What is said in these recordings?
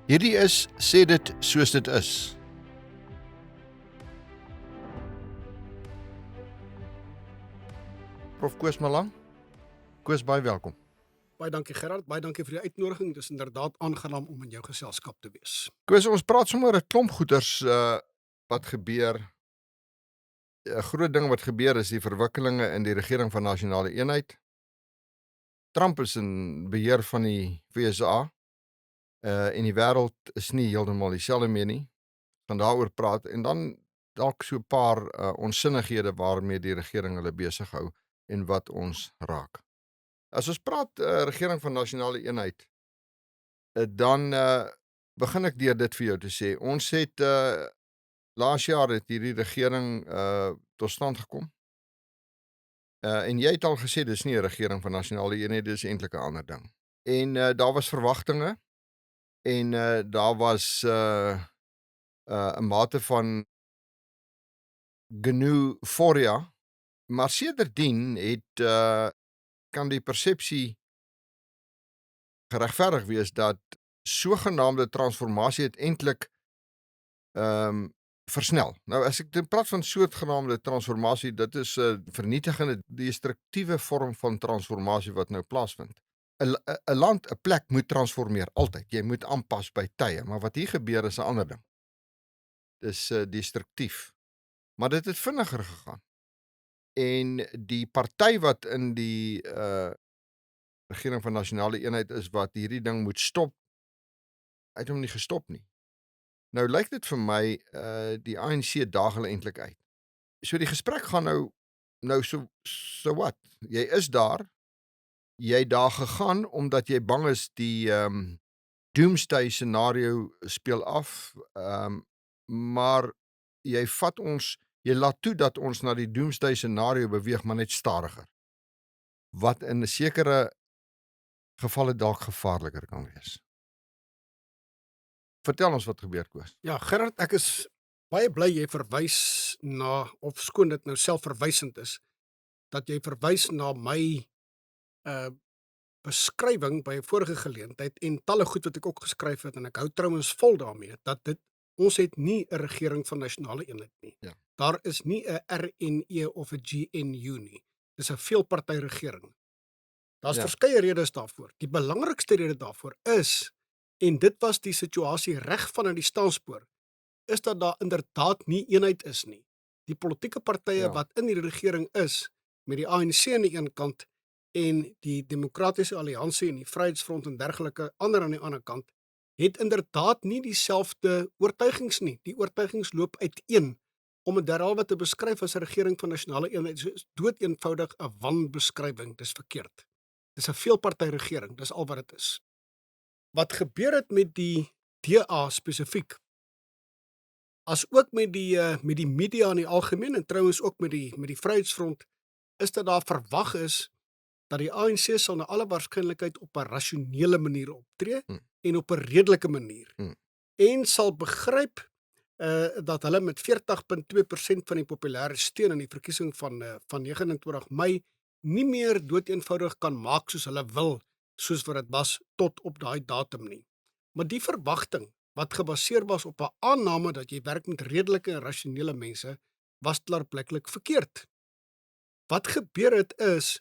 Hierdie is Sê dit soos dit is. Prof Koos Malang. Koos, baie welkom. Baie dankie Gerard, baie dankie vir die uitnodiging. Dit is inderdaad aangenaam om in jou geselskap te wees. Koos, ons praat sommer 'n klomp goeters wat gebeur. 'n Groot ding wat gebeur is die verwikkelinge in die regering van nasionale eenheid. Trump is in beheer van die FSA. En die wêreld is nie heeltemal dieselfde meer nie. Gaan daaroor praat en dan dalk so 'n paar onsinnighede waarmee die regering hulle besig hou en wat ons raak. As ons praat regering van nasionale eenheid, dan begin ek deur dit vir jou te sê. Ons het laas jaar het hierdie regering tot stand gekom. En jy het al gesê dis nie 'n regering van nasionale eenheid, dis eintlik 'n ander ding. En daar was verwagtinge en daar was 'n mate van euforia, maar sedertdien het kan die persepsie geregverdig wees dat sogenaamde transformasie het eintlik versnel. Nou as ek praat van soortgenaamde transformasie, dit is 'n vernietigende, destruktiewe vorm van transformasie wat nou plaasvind. 'n land, 'n plek moet transformeer altyd. Jy moet aanpas by tye, maar wat hier gebeur is 'n ander ding. Dis destruktief. Maar dit het vinniger gegaan. En die party wat in die regering van nasionale eenheid is wat hierdie ding moet stop, het hom nie gestop nie. Nou lyk dit vir my die ANC daag hulle eintlik uit. So die gesprek gaan nou so wat. Jy is daar. Jy het daar gegaan omdat jy bang is die doomsday scenario speel af. Maar jy laat toe dat ons na die doomsday scenario beweeg, maar net stadiger. Wat in 'n sekere gevalle dalk gevaarliker kan wees. Vertel ons wat gebeur, Koos. Ja, Gerard, ek is baie bly jy verwys na, of skoon dit nou selfverwysend is, dat jy verwys na my beskrywing by 'n vorige geleentheid en talle goed wat ek ook geskryf het, en ek hou trouens vol daarmee, dat ons het nie 'n regering van nasionale eenheid nie. Ja. Daar is nie 'n RNE of 'n GNU nie. Dis 'n veelparty regering. Daar's verskeie redes daarvoor. Die belangrikste rede daarvoor is, en dit was die situasie reg vanuit die staanspoor, is dat daar inderdaad nie eenheid is nie. Die politieke partye wat in die regering is, met die ANC aan die een kant en die Demokratiese Alliansie en die Vryheidsfront en dergelike ander aan die ander kant, het inderdaad nie dieselfde oortuigings nie. Die oortuigings loop uiteen. Om dit derhalwe te beskryf as 'n regering van nasionale eenheid is doeteenvoudig 'n wanbeskrywing. Dis verkeerd. Dis 'n veelparty regering, dis al wat dit is. Wat gebeur het met die DA spesifiek, as ook met die media in die algemeen en trouens ook met die Vryheidsfront, is dat daar verwag is dat die ANC sal na alle waarskynlikheid op 'n rasionele manier optree en op 'n redelike manier. En sal begryp dat hulle met 40.2% van die populêre steun in die verkiesing van 29 Mei nie meer doeteenvoudig kan maak soos hulle wil, soos wat dit was tot op daai datum nie. Maar die verwagting wat gebaseer was op 'n aanname dat jy werk met redelike en rasionele mense, was klaarblyklik verkeerd. Wat gebeur het is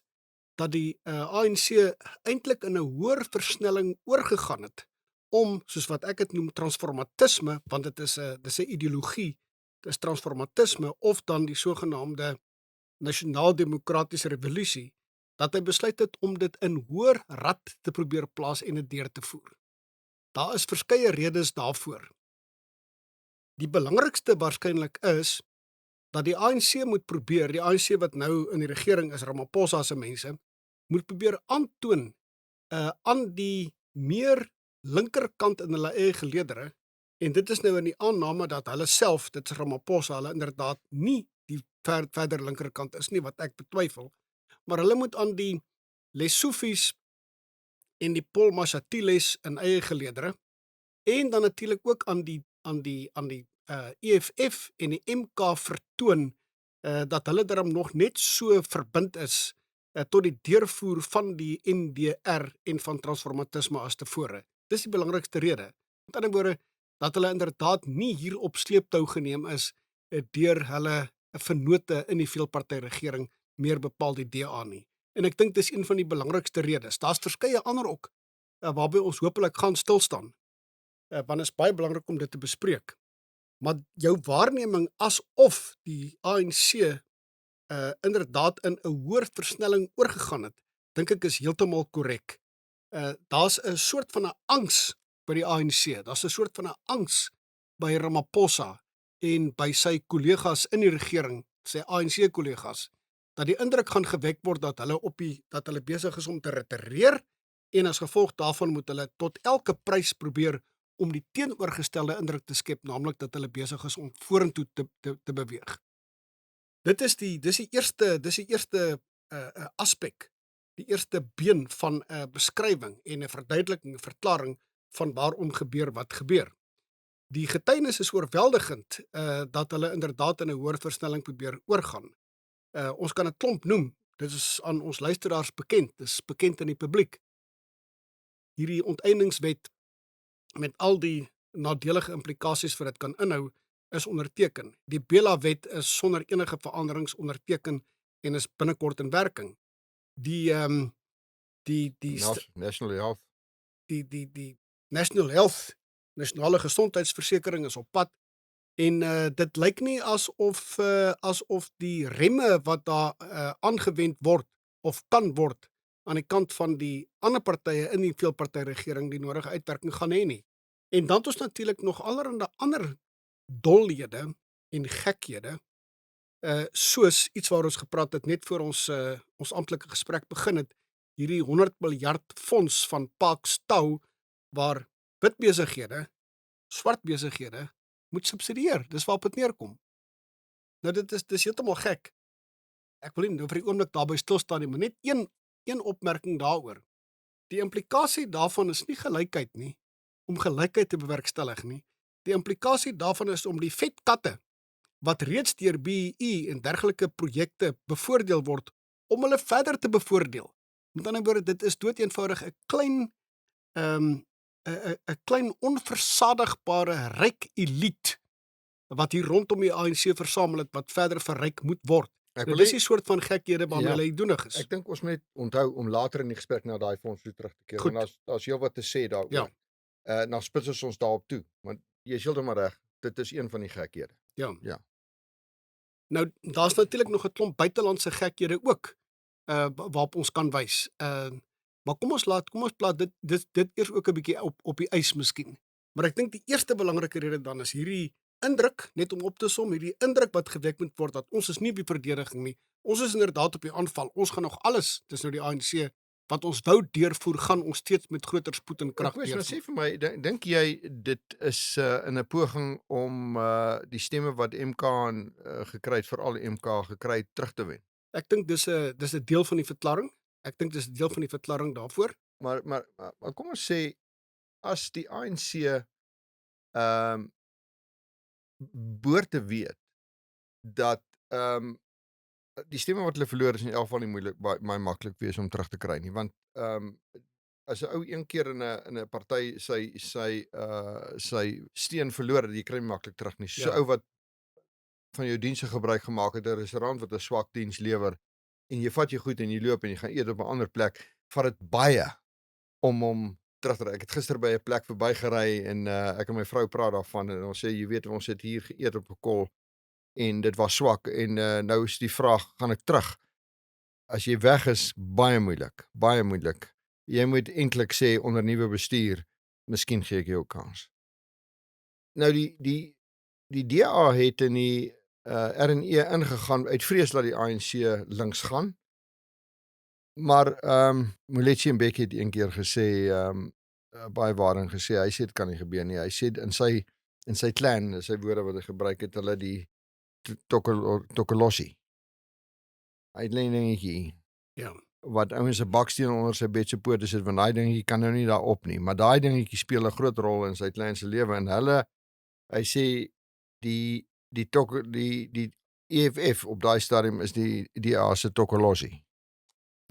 dat die ANC eintlik in 'n hoër versnelling oorgegaan het om, soos wat ek dit noem, transformatisme, want dit is 'n ideologie, dit is transformatisme of dan die sogenaamde nasionaal-demokratiese revolusie, dat hy besluit het om dit in hoër rad te probeer plaas en dit deur te voer. Daar is verskeie redes daarvoor. Die belangrikste waarskynlik is dat die ANC moet probeer, die ANC wat nou in die regering is, Ramaphosa se mense, moet probeer aantoon aan die meer linkerkant in hulle eie geleedere, en dit is nou in die aanname dat hulle self, dit is Ramaphosa, hulle inderdaad nie die verder linkerkant is nie, wat ek betwyfel, maar hulle moet aan die Lesofis en die Paul Mashatile in eie geleedere, en dan natuurlik ook aan die EFF en die MK vertoon dat hulle daarom nog net so verbind is tot die deurvoer van die NDR en van transformatisme as tevore. Dis die belangrikste rede. Met ander woorde, dat hulle inderdaad nie hier op sleeptou geneem is deur hulle vennote in die veelpartyregering, meer bepaal die DA nie. En ek dink dis een van die belangrikste redes. Daar's verskeie ander ook waarby ons hopelik gaan stil staan. Want is baie belangrik om dit te bespreek. Maar jou waarneming asof die ANC inderdaad in 'n hoër versnelling oorgegaan het, dink ek is heeltemal korrek. Daar's 'n soort van 'n angs by die ANC. Daar's 'n soort van 'n angs by Ramaphosa en by sy kollegas in die regering, sy ANC kollegas, dat die indruk gaan gewek word dat hulle besig is om te retireer en as gevolg daarvan moet hulle tot elke prys probeer om die teenoorgestelde indruk te skep, naamlik dat hulle besig is om vorentoe te beweeg. Dis die eerste aspek, die eerste been van 'n beskrywing en 'n verduideliking, 'n verklaring van waarom gebeur wat gebeur. Die getuienis is oorweldigend dat hulle inderdaad in 'n hoër versnelling probeer oorgaan. Ons kan 'n klomp noem. Dit is aan ons luisteraars bekend. Dis bekend in die publiek. Hierdie onteieningswet met al die nadelige implikasies vir dit kan inhou, is onderteken. Die Bela-wet is sonder enige veranderings onderteken en is binnekort in werking. Die National Health. die National Health, nasionale gesondheidsversekering is op pad en dit lyk nie asof die remme wat daar aangewend word of kan word aan die kant van die ander partye in die veelpartyregering die nodige uitwerking gaan hê nie. En dan het ons natuurlik nog allerhande ander dollede en gekhede, soos iets waar ons gepraat het net voor ons amptelike gesprek begin het, hierdie 100 miljard fonds van Parks Touw waar wit besighede, swart besighede moet subsidieer. Dis waarop dit neerkom. Nou dis heeltemal gek. Ek wil nie nou vir die oomblik daarby stil staan nie, maar net een opmerking daaroor. Die implikasie daarvan is nie gelykheid nie, om gelykheid te bewerkstellig nie. Die implikasie daarvan is om die vet katte wat reeds deur BEE en dergelike projekte bevoordeel word, om hulle verder te bevoordeel. Met ander woorde, dit is doeteenvoudig 'n klein onversadigbare ryk elite wat hier rondom die ANC versamel het wat verder verryk moet word. Dit is die soort van gekhede waarmee hulle doenig is. Ek dink ons moet onthou om later in die gesprek na daai fonds toe terug te keer. Goed. Want daar's heel wat te sê daaroor. Ja. Dan spits ons daarop toe, want jy is heeltemal reg, dit is een van die gekhede. Ja. Nou, daar's natuurlik nog 'n klomp buitelandse gekhede ook, waarop ons kan wys. Maar kom ons plaas dit eers ook 'n bietjie op die ys miskien. Maar ek dink die eerste belangrike rede dan is hierdie indruk, net om op te som, hierdie indruk wat gewek moet word dat ons is nie op die verdediging nie. Ons is inderdaad op die aanval. Ons gaan nog alles, dis nou die ANC wat ons wou deurvoer, gaan ons steeds met groter spoed en krag Ek deurvoer. sê vir my, dink jy dit is in 'n poging om die stemme wat MK gekry het, veral MK gekry het, terug te wen? Ek dink dis 'n deel van die verklaring. Ek dink dis 'n deel van die verklaring daarvoor. Maar kom ons sê, as die ANC behoort te weet dat die stemme wat hulle verloor is in elk geval nie moeilik, baie maklik wees om terug te kry nie, want as 'n ou een keer in 'n party sy steun verloor het, jy kry hom maklik terug nie. So 'n ou wat van jou dienste gebruik gemaak het, 'n restaurant wat 'n swak diens lewer en jy vat jou goed en jy loop en jy gaan eet op 'n ander plek, vat dit baie om hom terug te ry. Ek het gister by 'n plek verbygery en ek en my vrou praat daarvan en ons sê, jy weet, ons het hier geëet op 'n kol en dit was swak en nou is die vraag, gaan ek terug? As jy weg is, baie moeilik, baie moeilik. Jy moet eintlik sê onder nuwe bestuur, miskien gee ek jou 'n kans. Nou die DA het in die RNE ingegaan uit vrees dat die ANC links gaan. Maar Moletsi Mbeki het een keer gesê, baie waarin gesê, hy sê dit kan nie gebeur nie. Hy sê in sy clan, sy woorde wat hy gebruik het, hulle die Tokoloshi. Hy het 'n dingetjie. Ja. Wat ouens 'n baksteen onder sy bed se pote sit, want daai dingetjie kan nou nie daar op nie, maar daai dingetjie speel 'n groot rol in sy clan se lewe en hy sê die EFF op daai stadium is die DA se Tokoloshi.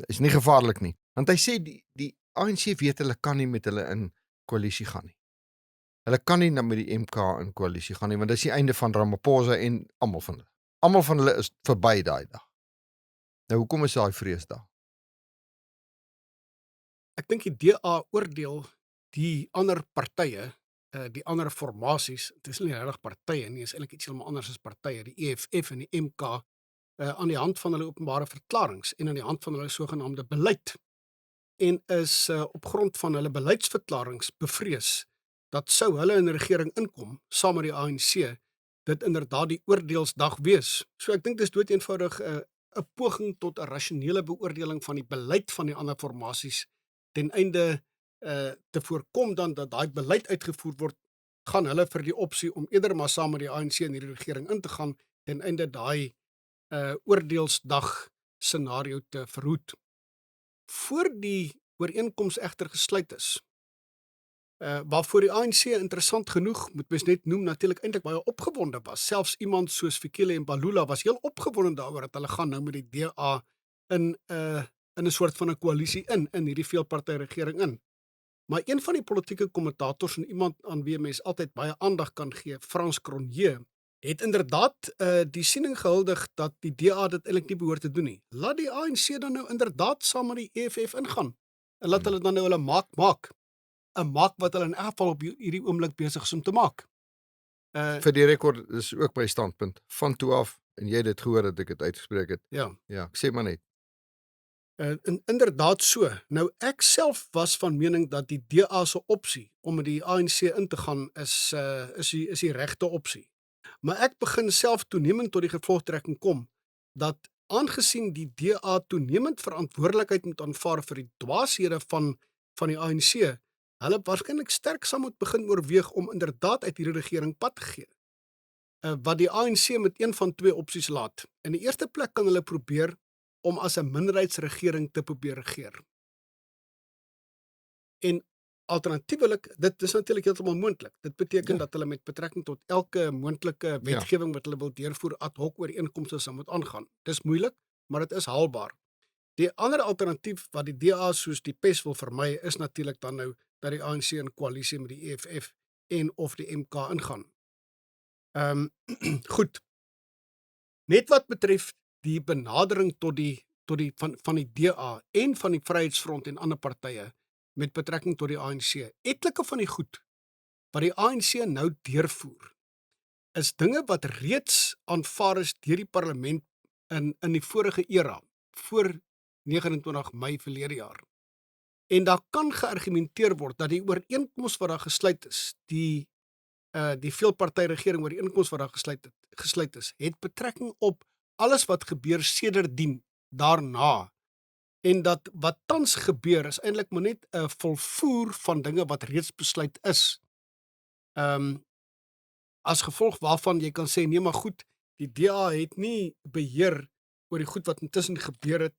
Is nie gevaarlik nie, want hy sê die ANC weet hulle kan nie met hulle in koalisie gaan nie. Hulle kan nie nou met die MK in koalisie gaan nie, want dis die einde van Ramaphosa en almal van hulle. Almal van hulle is verby daai dag. Nou hoekom is daai vrees daar? Ek dink die DA oordeel die ander partye, die ander formasies, dit is nie regtig partye nie, is eintlik iets heeltemal anders as partye, die EFF en die MK, aan die hand van hulle openbare verklaringe en aan die hand van hulle sogenaamde beleid en is op grond van hulle beleidsverklaringe bevrees dat sou hulle in 'n regering inkom saam met die ANC, dit inderdaad die oordeelsdag wees. So ek dink dis doeteenvoudig 'n poging tot 'n rasionele beoordeling van die beleid van die ander formasies ten einde te voorkom dan dat daai beleid uitgevoer word, gaan hulle vir die opsie om eerder maar saam met die ANC in hierdie regering in te gaan ten einde daai oordeelsdag scenario te verhoed. Voor die ooreenkoms egter gesluit is, waarvoor die ANC interessant genoeg, moet mens net noem, natuurlik eintlik baie opgewonde was. Selfs iemand soos Fikile Mbalula was heel opgewonde daaroor dat hulle gaan nou met die DA in 'n soort van 'n koalisie in hierdie veelpartyregering in. Maar een van die politieke kommentators en iemand aan wie mens altyd baie aandag kan gee, Frans Cronje, het inderdaad die siening gehuldig dat die DA dit eintlik nie behoort te doen nie. Laat die ANC dan nou inderdaad saam met die EFF ingaan en laat hulle dan nou hulle maak 'n maak wat hulle in elk geval op hierdie oomblik besig is om te maak. Vir die rekord is ook my standpunt van toe af en jy het dit gehoor dat ek dit uitgespreek het. Ja. Ja, ek sê maar net. Inderdaad so. Nou ek self was van mening dat die DA se opsie om met die ANC in te gaan is die regte opsie. Maar ek begin self toenemend tot die gevolgtrekking kom dat aangesien die DA toenemend verantwoordelikheid moet aanvaar vir die dwaashede van die ANC, hulle waarskynlik sterk sal moet begin oorweeg om inderdaad uit hierdie regering pad te gee. Wat die ANC met een van twee opsies laat. In die eerste plek kan hulle probeer om as 'n minderheidsregering te probeer regeer. En alternatiefelik, dit is natuurlik heeltemal moontlik. Dit beteken dat hulle met betrekking tot elke moontlike wetgewing wat hulle wil deurvoer ad hoc ooreenkomste sal moet aangaan. Dis moeilik, maar dit is haalbaar. Die ander alternatief wat die DA soos die pes wil vermy is natuurlik dan nou dat die ANC in koalisie met die EFF en of die MK ingaan. Goed. Net wat betref die benadering tot die van die DA en van die Vryheidsfront en ander partye met betrekking tot die ANC. Etlike van die goed wat die ANC nou deurvoer, is dinge wat reeds aanvaar is deur die parlement in die vorige era, voor 29 Mei verlede jaar. En daar kan geargumenteer word dat die ooreenkoms wat daar gesluit is, die veelpartyregering ooreenkoms wat daar gesluit is, het betrekking op alles wat gebeur sedertdien daarna. En dat wat tans gebeur is eintlik maar net 'n volvoer van dinge wat reeds besluit is. As gevolg waarvan jy kan sê nee maar goed, die DA het nie beheer oor die goed wat intussen gebeur het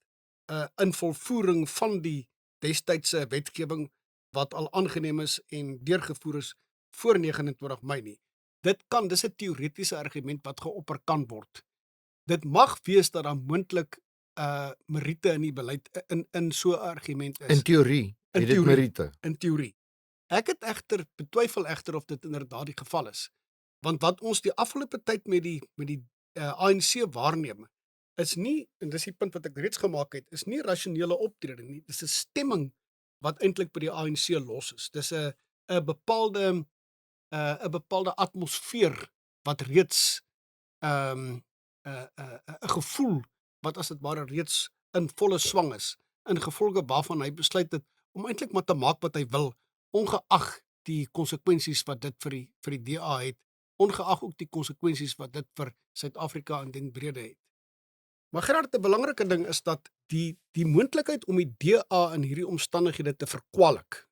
in volvoering van die destydse wetgewing wat al aangeneem is en deurgevoer is voor 29 Mei nie. Dis 'n teoretiese argument wat geopper kan word. Dit mag wees dat daar moontlik meriete in die beleid in so 'n argument is. In teorie, het dit meriete. In teorie. Ek het betwyfel egter of dit inderdaad die geval is. Want wat ons die afgelope tyd met die ANC waarneem, is nie, en dis die punt wat ek reeds gemaak het, is nie rasionele optrede nie. Dis 'n stemming wat eintlik by die ANC los is. Dis 'n bepaalde atmosfeer wat reeds 'n gevoel wat as dit ware reeds in volle swang is, in gevolge waarvan hy besluit het om eintlik maar te maak wat hy wil, ongeag die konsekwensies wat dit vir die DA het, ongeag ook die konsekwensies wat dit vir Suid-Afrika in den brede het. Maar Gerard, 'n belangrike ding is dat die moontlikheid om die DA in hierdie omstandighede te verkwalik,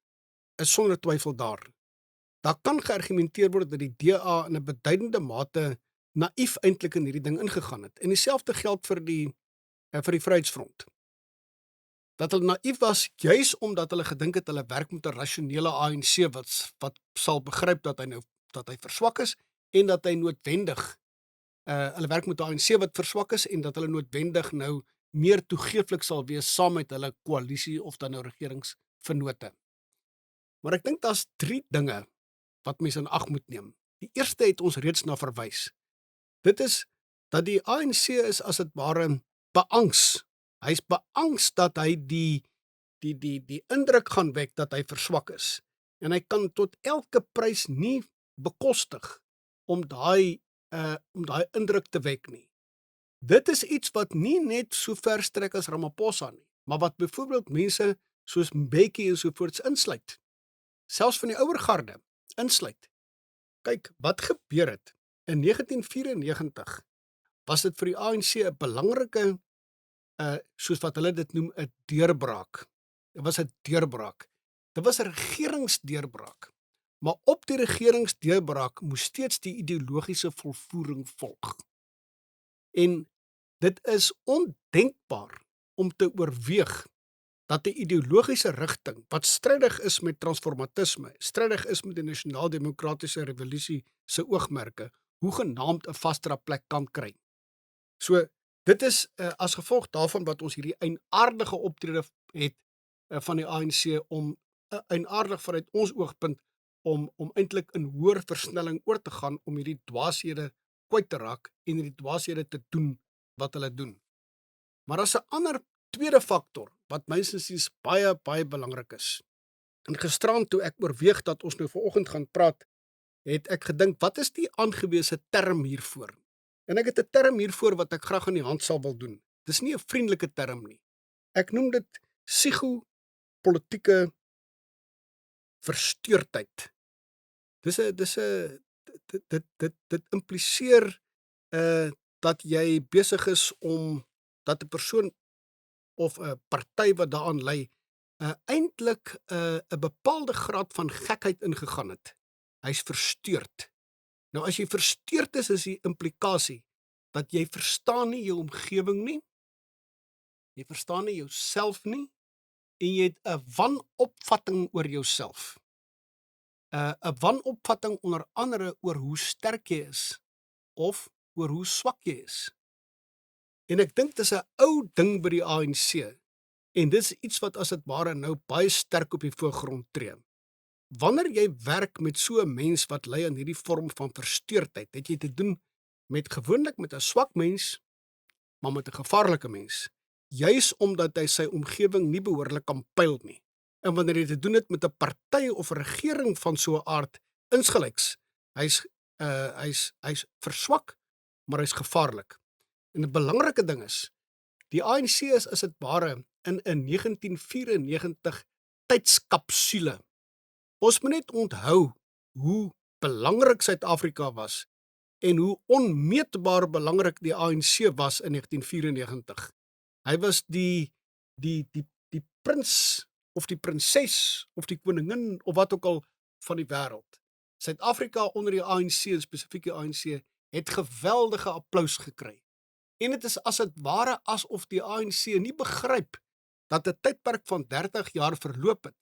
is sonder twyfel daar. Daar kan geargumenteer word dat die DA in 'n beduidende mate naïef eintlik in hierdie ding ingegaan het. En dieselfde geld vir die Vryheidsfront. Dat hulle naïef was juis omdat hulle gedink het hulle werk met 'n rasionele ANC wat sal begryp dat hy verswak is en dat hy noodwendig hulle werk met 'n ANC wat verswak is en dat hulle noodwendig nou meer toegeeflik sal wees saam met hulle koalisie of dan nou regeringsvennote. Maar ek dink daar's 3 dinge wat mense in ag moet neem. Die eerste het ons reeds na verwys. Dit is dat die ANC is as dit ware beangs. Hy's beangs dat hy die indruk gaan wek dat hy verswak is. En hy kan tot elke prys nie bekostig om daai indruk te wek nie. Dit is iets wat nie net so ver strek as Ramaphosa nie, maar wat byvoorbeeld mense soos Mbeki en sovoorts insluit. Selfs van die ouer garde insluit. Kyk, wat gebeur het? In 1994 was dit vir die ANC 'n belangrike, soos wat hulle dit noem, 'n deurbraak. Dit was 'n deurbraak. Dit was 'n regeringsdeurbraak. Maar op die regeringsdeurbraak moes steeds die ideologiese volvoering volg. En dit is ondenkbaar om te oorweeg dat 'n ideologiese rigting wat strydig is met transformatisme, strydig is met die nasionaal-demokratiese revolusie se oogmerke, hoegenaamd 'n vastere plek kan kry. So, dit is as gevolg daarvan wat ons hierdie eienaardige optrede het van die ANC om eienaardig vanuit ons oogpunt om eintlik in hoër versnelling oor te gaan om hierdie dwaashede kwyt te raak en hierdie dwaashede te doen wat hulle doen. Maar daar's 'n ander tweede faktor wat mynsiens baie belangrik is. En gisterand toe ek oorweeg dat ons nou vanoggend gaan praat, het ek gedink, wat is die aangewese term hiervoor? En ek het 'n term hiervoor wat ek graag aan die hand sal wil doen. Dis nie 'n vriendelike term nie. Ek noem dit psigopolitieke versteurdheid. Dit impliseer dat jy besig is om dat 'n persoon of 'n party wat daaraan lei eintlik 'n bepaalde graad van gekheid ingegaan het. Hy's versteurd. Nou as jy versteurd is die implikasie dat jy verstaan nie jou omgewing nie, jy verstaan nie jouself nie en jy het 'n wanopvatting oor jouself. 'n wanopvatting onder andere oor hoe sterk jy is of oor hoe swak jy is. En ek dink dis 'n ou ding by die ANC en dis iets wat as dit ware nou baie sterk op die voorgrond tree. Wanneer jy werk met so 'n mens wat ly aan hierdie vorm van versteurdheid, het jy te doen gewoonlik met 'n swak mens, maar met 'n gevaarlike mens, juis omdat hy sy omgewing nie behoorlik kan pyl nie. En wanneer jy te doen het met 'n party of 'n regering van so 'n aard insgelyks, hy's verswak, maar hy's gevaarlik. En 'n belangrike ding is, die ANC is as dit ware in 'n 1994 tydskapsule. Ons moet net onthou hoe belangrik Suid-Afrika was en hoe onmeetbaar belangrik die ANC was in 1994. Hy was die prins of die prinses of die koningin of wat ook al van die wêreld. Suid-Afrika onder die ANC en spesifiek die ANC het geweldige applous gekry. En dit is as dit ware asof die ANC nie begryp dat 'n tydperk van 30 jaar verloop het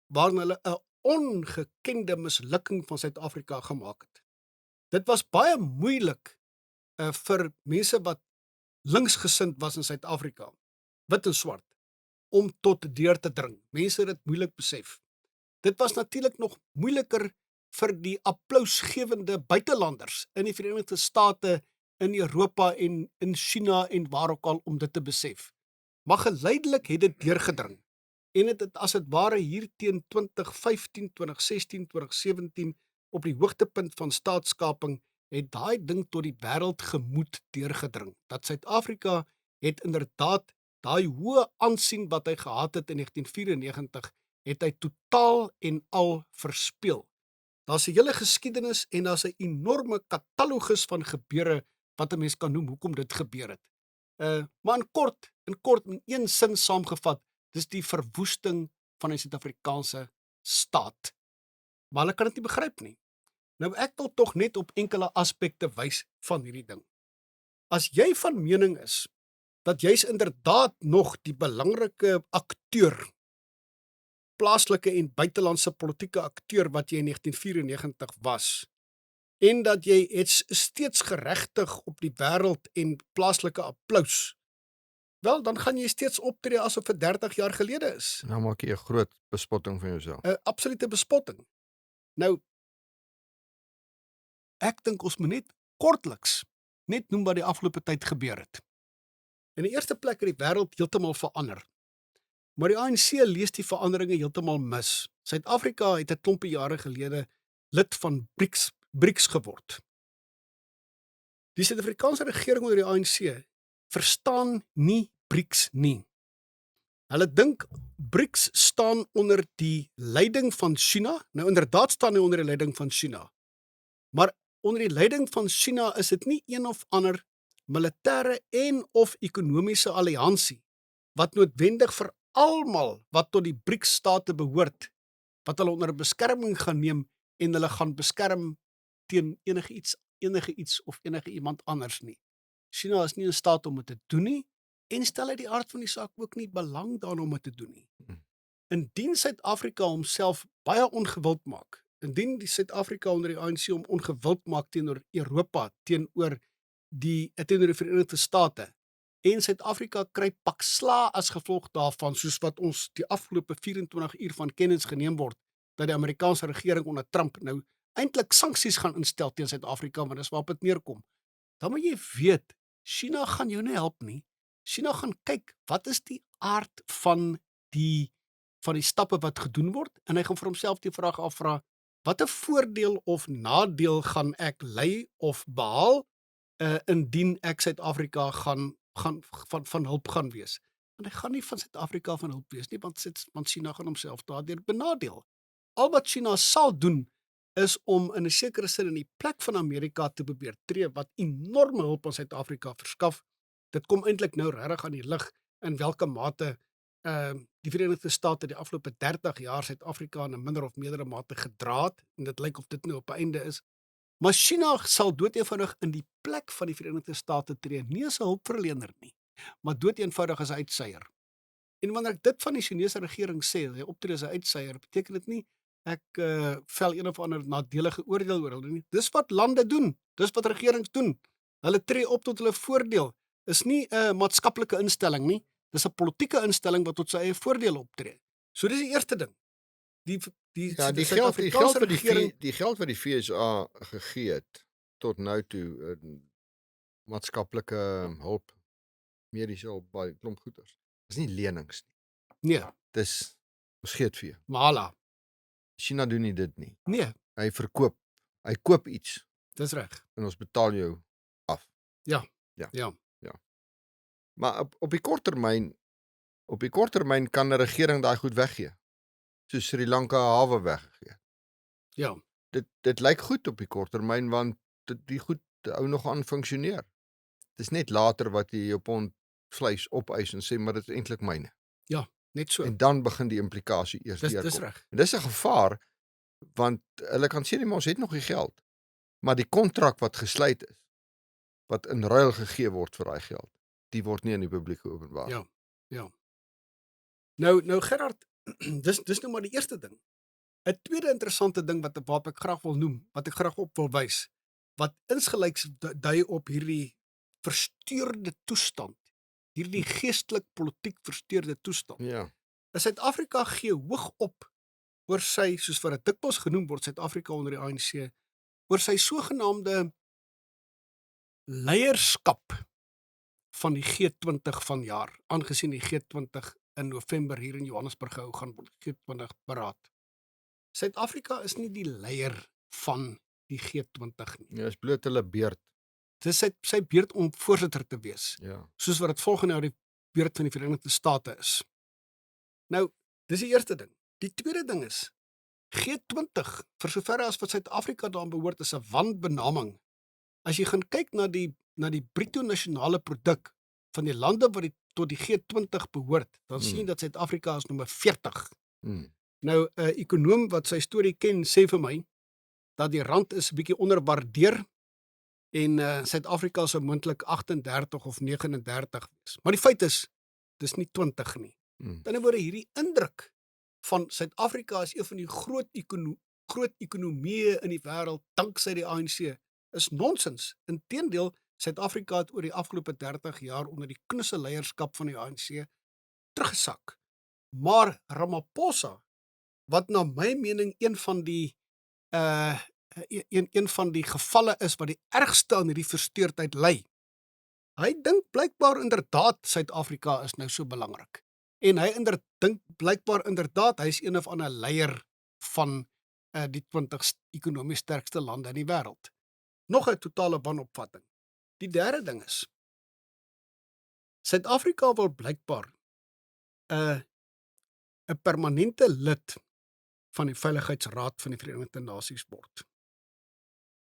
waarin hulle 'n ongekende mislukking van Suid-Afrika gemaak het. Dit was baie moeilik vir mense wat linksgesind was in Suid-Afrika, wit en swart, om tot deur te dring. Mense het dit moeilik besef. Dit was natuurlik nog moeiliker vir die applausgewende buitelanders in die Verenigde State, in Europa en in China en waar ook al om dit te besef. Maar geleidelik het dit deurgedring. En dit het as dit ware hier teen 2015, 2016, 2017 op die hoogtepunt van staatskaping het daai ding tot die wêreldgemoed deurgedring. Dat Suid-Afrika het inderdaad daai hoë aansien wat hy gehad het in 1994, het hy totaal en al verspeel. Daar's 'n hele geskiedenis en daar's 'n enorme katalogus van gebeure wat 'n mens kan noem hoekom dit gebeur het. Maar in kort, in een sin saamgevat, dis die verwoesting van die Suid-Afrikaanse staat. Maar hulle kan dit nie begryp nie. Nou ek wil tog net op enkele aspekte wys van hierdie ding. As jy van mening is dat jy's inderdaad nog die belangrike akteur, plaaslike en buitelandse politieke akteur wat jy in 1994 was, en dat jy het steeds geregtig op die wêreld en plaaslike applous, wel, dan gaan jy steeds optree asof dit 30 jaar gelede is. Nou maak jy 'n groot bespotting van jouself. 'n Absolute bespotting. Nou, Ek dink ons moet net kortliks net noem wat die afgelope tyd gebeur het. In die eerste plek het die wêreld heeltemal verander. Maar die ANC lees die veranderinge heeltemal mis. Suid-Afrika het 'n klompie jare gelede lid van BRICS geword. Die Suid-Afrikaanse regering onder die ANC verstaan nie BRICS nie. Hulle dink BRICS staan onder die leiding van China. Nou inderdaad staan hy onder die leiding van China. Maar onder die leiding van China is dit nie een of ander militêre en of ekonomiese alliansie wat noodwendig vir almal wat tot die BRICS-state behoort, wat hulle onder beskerming gaan neem en hulle gaan beskerm teen enige iets of enige iemand anders nie. China is nie in staat om dit te doen nie en stel uit die aard van die saak ook nie belang daarin om dit te doen nie. Indien Suid-Afrika homself baie ongewild maak, indien die Suid-Afrika onder die ANC hom ongewild maak teenoor Europa, teenoor die Verenigde State, en Suid-Afrika kry pak sla as gevolg daarvan, soos wat ons die afgelope 24 uur van kennis geneem word, dat die Amerikaanse regering onder Trump nou eintlik sanksies gaan instel teen Suid-Afrika, want dis waarop dit neerkom. Dan moet jy weet, China gaan jou nie help nie. China gaan kyk, wat is die aard van die stappe wat gedoen word, en hy gaan vir homself die vraag afvra, watter voordeel of nadeel gaan ek ly of behaal, indien ek Suid-Afrika van hulp gaan wees. Want hy gaan nie van Suid-Afrika van hulp wees nie, want China gaan homself daardeur benadeel. Al wat China sal doen, is om in 'n sekere sin in die plek van Amerika te probeer tree, wat enorme hulp aan Suid-Afrika verskaf. Dit kom eintlik nou regtig aan die lig in watter mate die Verenigde State die afgelope 30 jaar Suid-Afrika in 'n minder of meerdere mate gedra het, en dit lyk of dit nou op 'n einde is. Maar China sal doeteenvoudig in die plek van die Verenigde State tree, nie as 'n hulpverlener nie, maar doeteenvoudig as 'n uitseier. En wanneer ek dit van die Chinese regering sê, hy optree as 'n uitseier, beteken dit nie ek vel een of ander nadelige oordeel oor hulle nie. Dis wat lande doen, dis wat regerings doen. Hulle tree op tot hulle voordeel. Is nie 'n maatskaplike instelling nie, dis 'n politieke instelling wat tot sy eie voordeel optree. So dis die eerste ding. Die Suid-Afrikaanse regering, die geld wat die FSA gegee het tot nou toe, maatskaplike hulp, mediese hulp, baie klomp goeders. Dis nie lenings nie. nee, Dis ons gee dit vir jou. Mala, China doen nie dit nie. nee, Hy koop iets dis reg. en ons betaal jou af. Ja. Maar op die kort termyn kan 'n regering daai goed weggee. Soos Sri Lanka hawe weggegee. Ja, Dit lyk goed op die kort termyn, want die goed hou nog aan funksioneer. Dis net later wat jy op ons vleis opeis en sê maar dit is eintlik myne. net so. En dan begin die implikasie eers Dis deurkom. reg. En dis 'n gevaar, want hulle kan sê ons het nog die geld, maar die kontrak wat gesluit is, wat in ruil gegee word vir daai geld, die word nie aan die publiek geopenbaar. Ja. Nou Gerard, dis nou maar die eerste ding. 'n Tweede interessante ding wat ek graag wil noem, wat ek graag op wil wys, wat insgelyks dui op hierdie versteurde toestand, hierdie geestelik politiek versteurde toestand. Ja. Suid-Afrika gee hoog op oor sy, soos wat dit dikwels genoem word, Suid-Afrika onder die ANC, oor sy sogenaamde leierskap van die G20 vanjaar, aangesien die G20 in November hier in Johannesburg gehou gaan word, G20 beraad. Suid-Afrika is nie die leier van die G20 nie. Ja, is bloot hulle beurt. Dis sy beurt om voorsitter te wees, Ja. soos wat dit volgende jaar die beurt van die Verenigde State is. Nou, dis die eerste ding. Die tweede ding is, G20, vir sover as wat Suid-Afrika daaraan behoort, is 'n wanbenaming. As jy gaan kyk na die bruto nasionale produk van die lande wat tot die G20 behoort, dan sien jy dat Suid-Afrika is nommer 40. Nou, 'n ekonoom wat sy storie ken, sê vir my dat die rand is 'n bietjie onderwaardeer en Suid-Afrika sou moontlik 38 of 39 wees. Maar die feit is, dis nie 20 nie. Met ander woorde, hierdie indruk van Suid-Afrika as een van die groot ekonomieë in die wêreld danksy die ANC is nonsens. Inteendeel, Suid-Afrika het oor die afgelope 30 jaar onder die knosse leierskap van die ANC teruggesak. Maar Ramaphosa, wat na my mening een van die een van die gevalle is wat die ergste aan hierdie versteurdheid lê. Hy dink blykbaar inderdaad Suid-Afrika is nou so belangrik. En hy dink blykbaar inderdaad hy is een of ander leier van die 20 ekonomies sterkste lande in die wêreld. Nog 'n totale wanopvatting. Die derde ding is, Suid-Afrika wil blykbaar 'n permanente lid van die Veiligheidsraad van die Verenigde Nasies word.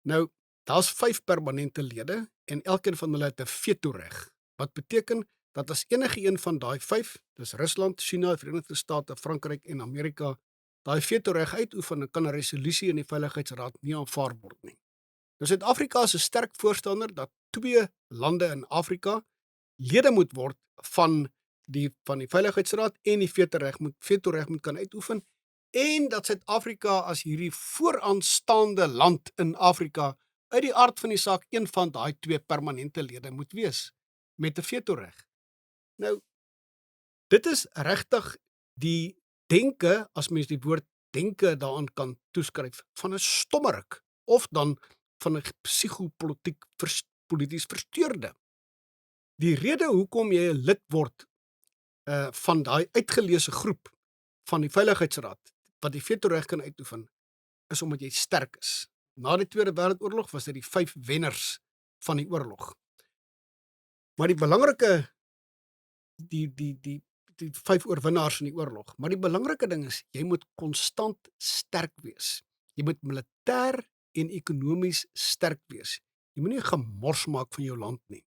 Nou, daar's 5 permanente lede en elkeen van hulle het 'n veto-reg. Wat beteken dat as enige een van daai 5, dis Rusland, China, Verenigde State, Frankryk en Amerika, daai veto-reg uitoefen, dan kan 'n resolusie in die Veiligheidsraad nie aanvaar word nie. Nou Suid-Afrika is 'n sterk voorstander dat 2 lande in Afrika lede moet word van die Veiligheidsraad en die veto-reg moet kan uitoefen en dat Suid-Afrika as hierdie vooraanstaande land in Afrika uit die aard van die saak een van daai 2 permanente lede moet wees met 'n veto-reg. Nou, dit is regtig die denke, as mens die woord denke daaraan kan toeskryf, van 'n stommerik of dan van 'n psigopolities versteurde. Die rede hoekom jy 'n lid word van daai uitgeleese groep van die Veiligheidsraad wat die veto-reg kan uitoefen, is omdat jy sterk is. Na die Tweede Wêreldoorlog was dit die 5 wenners van die oorlog. Maar die belangrike die 5 oorwinnaars in die oorlog, maar die belangrike ding is jy moet konstant sterk wees. Jy moet militêr en ekonomies sterk wees. Jy moenie gemors maak van jou land nie.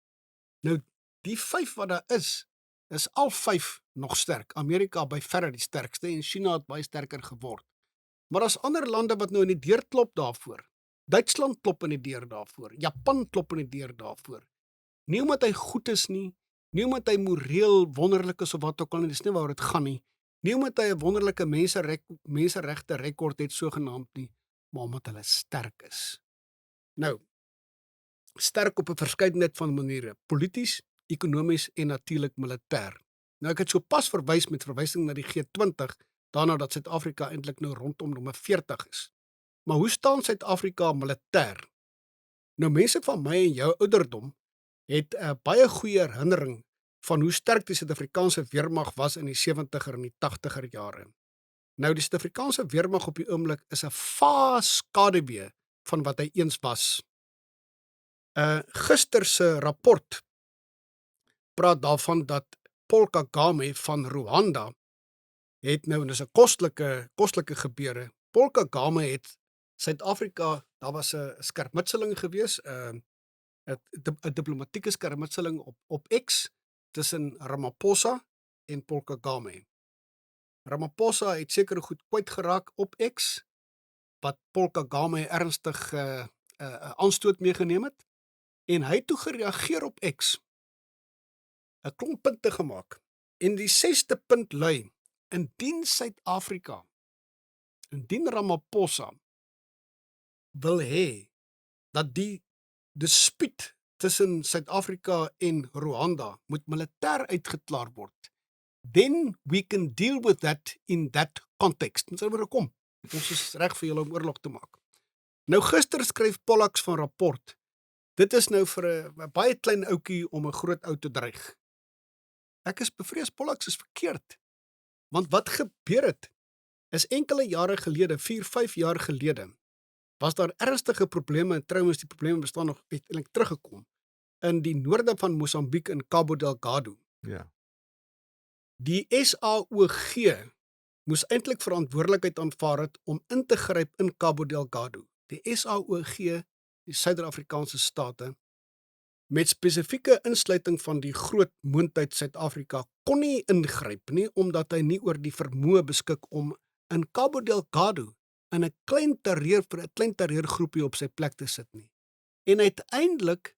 Nou die 5 wat daar is al 5 nog sterk. Amerika by verre die sterkste en China het baie sterker geword. Maar daar's ander lande wat nou in die deur klop daarvoor. Duitsland klop in die deur daarvoor. Japan klop in die deur daarvoor. Nie omdat hy goed is nie, nie omdat hy moreel wonderlik is of wat ook al nie, dis nie waaroor dit gaan nie. Nie omdat hy 'n wonderlike menseregte rekord het sogenaamd nie, maar omdat hulle sterk is. Nou, sterk op 'n verskeidenheid van maniere, polities, ekonomies en natuurlik militêr. Nou ek het sopas verwys met verwysing na die G20, daarna dat Suid-Afrika eintlik nou rondom nommer 40 is. Maar hoe staan Suid-Afrika militêr? Nou mense van my en jou ouderdom het 'n baie goeie herinnering van hoe sterk die Suid-Afrikaanse weermag was in die 70er en die 80er jare. Nou die Suid-Afrikaanse weermag op die oomblik is 'n vaas skaduwee van wat hy eens was. Gister se rapport praat daarvan dat Paul Kagame van Rwanda het nou, en dis 'n kostelike gebeure. Paul Kagame het Suid-Afrika, daar was 'n skermutseling gewees, 'n diplomatieke skermutseling op X tussen Ramaphosa en Paul Kagame. Ramaphosa het seker goed kwyt geraak op X wat Paul Kagame ernstig aanstoot meegeneem het en hy het toe gereageer op X. 'n klomp punte gemaak. En die 6de punt lui: indien Suid-Afrika, indien Ramaphosa wil hê dat die dispuut tussen Suid-Afrika en Rwanda moet militêr uitgeklaar word, then we can deal with that in that context. Ons sal kom. Ons is reg vir julle om oorlog te maak. Nou gister skryf Pollux van rapport. Dit is nou vir 'n baie klein ouetjie om 'n groot ou te dreig. Ek is bevrees Pollux is verkeerd. Want wat gebeur het, is enkele jare gelede, 4-5 jaar gelede, was daar ernstige probleme, en trouwens die probleme bestaan nog uiteindelik teruggekom, in die noorde van Mosambiek in Cabo Delgado. Ja. Die SAOG moes eintlik verantwoordelikheid aanvaar het om in te gryp in Cabo Delgado. Die SAOG, die Suider-Afrikaanse state, met spesifieke insluiting van die groot moondheid Suid-Afrika, kon nie ingryp nie, omdat hy nie oor die vermoë beskik om in Cabo Delgado in 'n klein terreurgroepie op sy plek te sit nie. En uiteindelik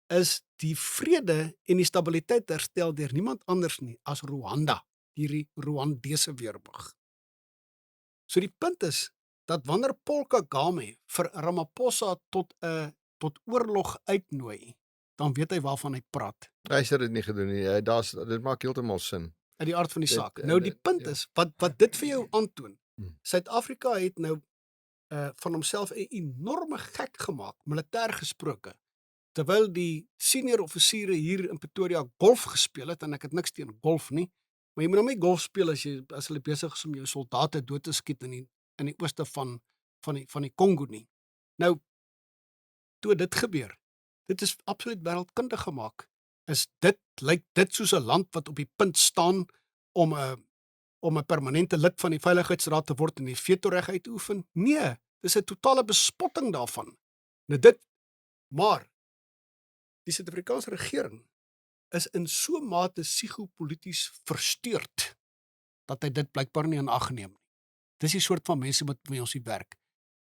is die vrede en die stabiliteit herstel deur niemand anders nie as Rwanda, hierdie Rwandese weermag. So die punt is dat wanneer Paul Kagame vir Ramaphosa tot oorlog uitnooi, dan weet hy waarvan hy praat. Hy sê dit nie gedoen nie. Dit maak heeltemal sin. Uit die aard van die saak. Nou die punt is wat dit vir jou aantoon. Suid-Afrika het nou van homself 'n enorme gek gemaak, militêr gesproke, terwyl die senior offisiere hier in Pretoria golf gespeel het, en ek het niks teen golf nie, maar jy moet nou nie golf speel as hulle besig is om jou soldate dood te skiet in die ooste van die Kongo nie. Nou, toe dit gebeur, dit is absoluut wêreldkundig gemaak. Lyk dit soos 'n land wat op die punt staan om 'n permanente lid van die Veiligheidsraad te word en die vetoreg uit te oefen? Nee, dis 'n totale bespotting daarvan. Nou maar die Suid-Afrikaanse regering is in so 'n mate psigopolities versteurd dat hy dit blykbaar nie in ag neem nie. Dis die soort van mense met wie ons hier werk.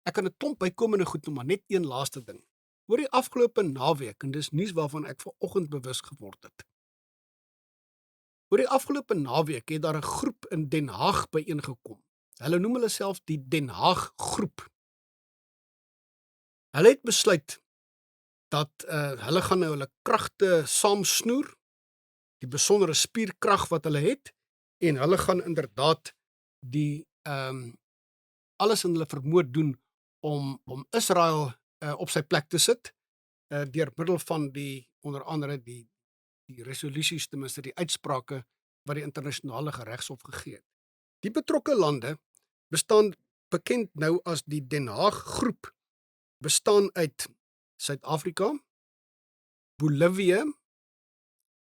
Ek kan 'n klomp bykomende goed noem, maar net een laaste ding. Oor die afgelope naweek, en dis nuus waarvan ek vanoggend bewus geword het. Oor die afgelope naweek het daar 'n groep in Den Haag byeengekom. Hulle noem hulle self die Den Haag groep. Hulle het besluit dat hulle gaan nou hulle kragte saamsnoer, die besondere spierkrag wat hulle het, en hulle gaan inderdaad die alles in hulle vermoë doen om Israel op sy plek te sit, deur middel van onder andere die resolusies, ten minste die uitsprake wat die internasionale regshof gegee het. Die betrokke lande bestaan bekend nou as die Den Haag groep, bestaan uit Suid-Afrika, Bolivia,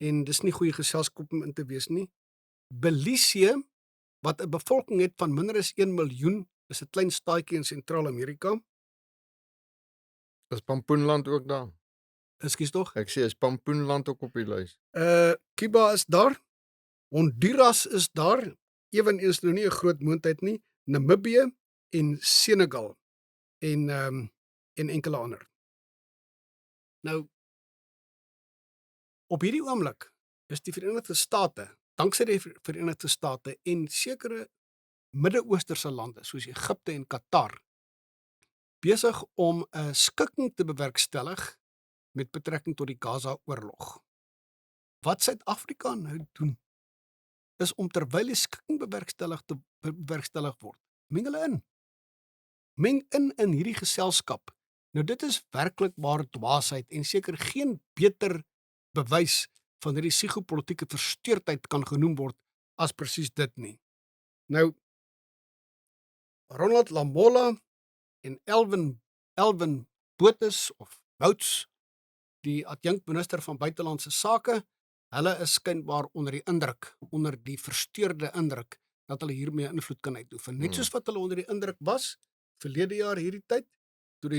en dis nie goeie geselskap om in te wees nie, Belize, wat 'n bevolking het van minder as 1 miljoen, is 'n klein staatjie in Sentraal-Amerika. Is Pampoenland ook daar? Ekskuus tog. Ek sê is Pampoenland ook op die lys? Cuba is daar, Honduras is daar, eweneens nou nie 'n groot moontlikheid nie, Namibië en Senegal en enkele ander. Nou, op hierdie oomblik is die Verenigde State, danksy die Verenigde State en sekere Midde-Oosterse lande soos Egipte en Qatar, besig om 'n skikking te bewerkstellig met betrekking tot die Gaza-oorlog. Wat Suid-Afrika nou doen, is om terwyl die skikking bewerkstellig word, meng hulle in. Meng in hierdie geselskap. Nou dit is werklik waar dwaasheid en seker geen beter bewys van hierdie psigopolitiese versteurdheid kan genoem word as presies dit nie. Nou, Ronald Lamola en Elwin Botha of Bouts, die adjunkminister van buitelandse sake, hulle is skynbaar onder die versteurde indruk dat hulle hiermee invloed kan uitoefen. Net soos wat hulle onder die indruk was verlede jaar hierdie tyd, toe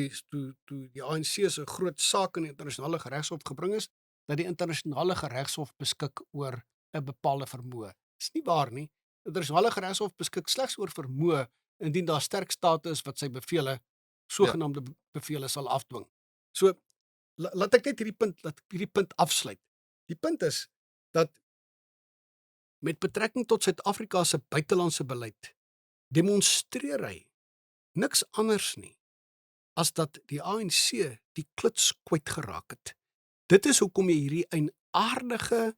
die ANC se groot saak in die internasionale regshof gebring is, dat die internasionale regshof beskik oor 'n bepaalde vermoë. Dis nie waar nie. Die internasionale regshof beskik slegs oor vermoë indien daar sterk state is wat sy sogenaamde bevele sal afdwing. So, laat ek net hierdie punt afsluit. Die punt is dat met betrekking tot Suid-Afrika se buitelandse beleid demonstreer hy niks anders nie as dat die ANC die kluts kwyt geraak het. Dit is hoekom jy hierdie eienaardige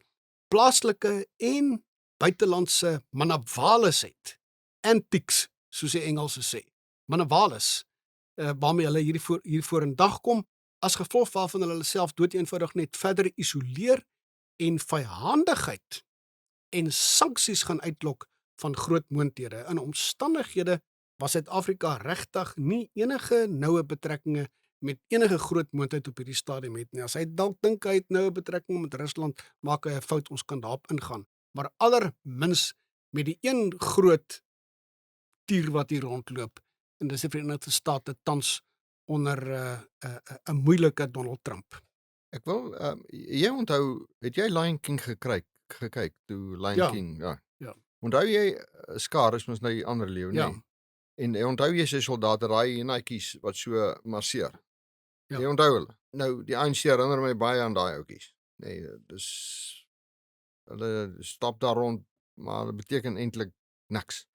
plaaslike en buitelandse manavales het. Antiques, soos die Engelse sê. Manavales, waarmee hulle hiervoor in dag kom, as gevolg waarvan hulle self doeteenvoudig net verder isoleer en vyhandigheid en sanksies gaan uitlok van groot moondhede. In omstandighede waar Suid-Afrika regtig nie enige noue betrekkinge met enige groot moondheid op hierdie stadium het nie. As hy dalk dink hy het noue betrekkinge met Rusland, maak hy 'n fout, ons kan daarop ingaan. Maar allermins met die een groot tier wat hier rondloop, en dis die Verenigde State tans onder 'n moeilike Donald Trump. Ek wil jy onthou, het jy Lion King gekyk toe Lion King, Ja. Onthou jy Scar is mos nou die ander leeu, Ja. nee? En onthou jy sy soldate, daai eenetjies wat so marseer? Ja. Jy onthou hulle? Nou, die ANC herinner my baie aan daai ouetjies. Nee, dis hulle stap daar rond, maar dit beteken eintlik niks.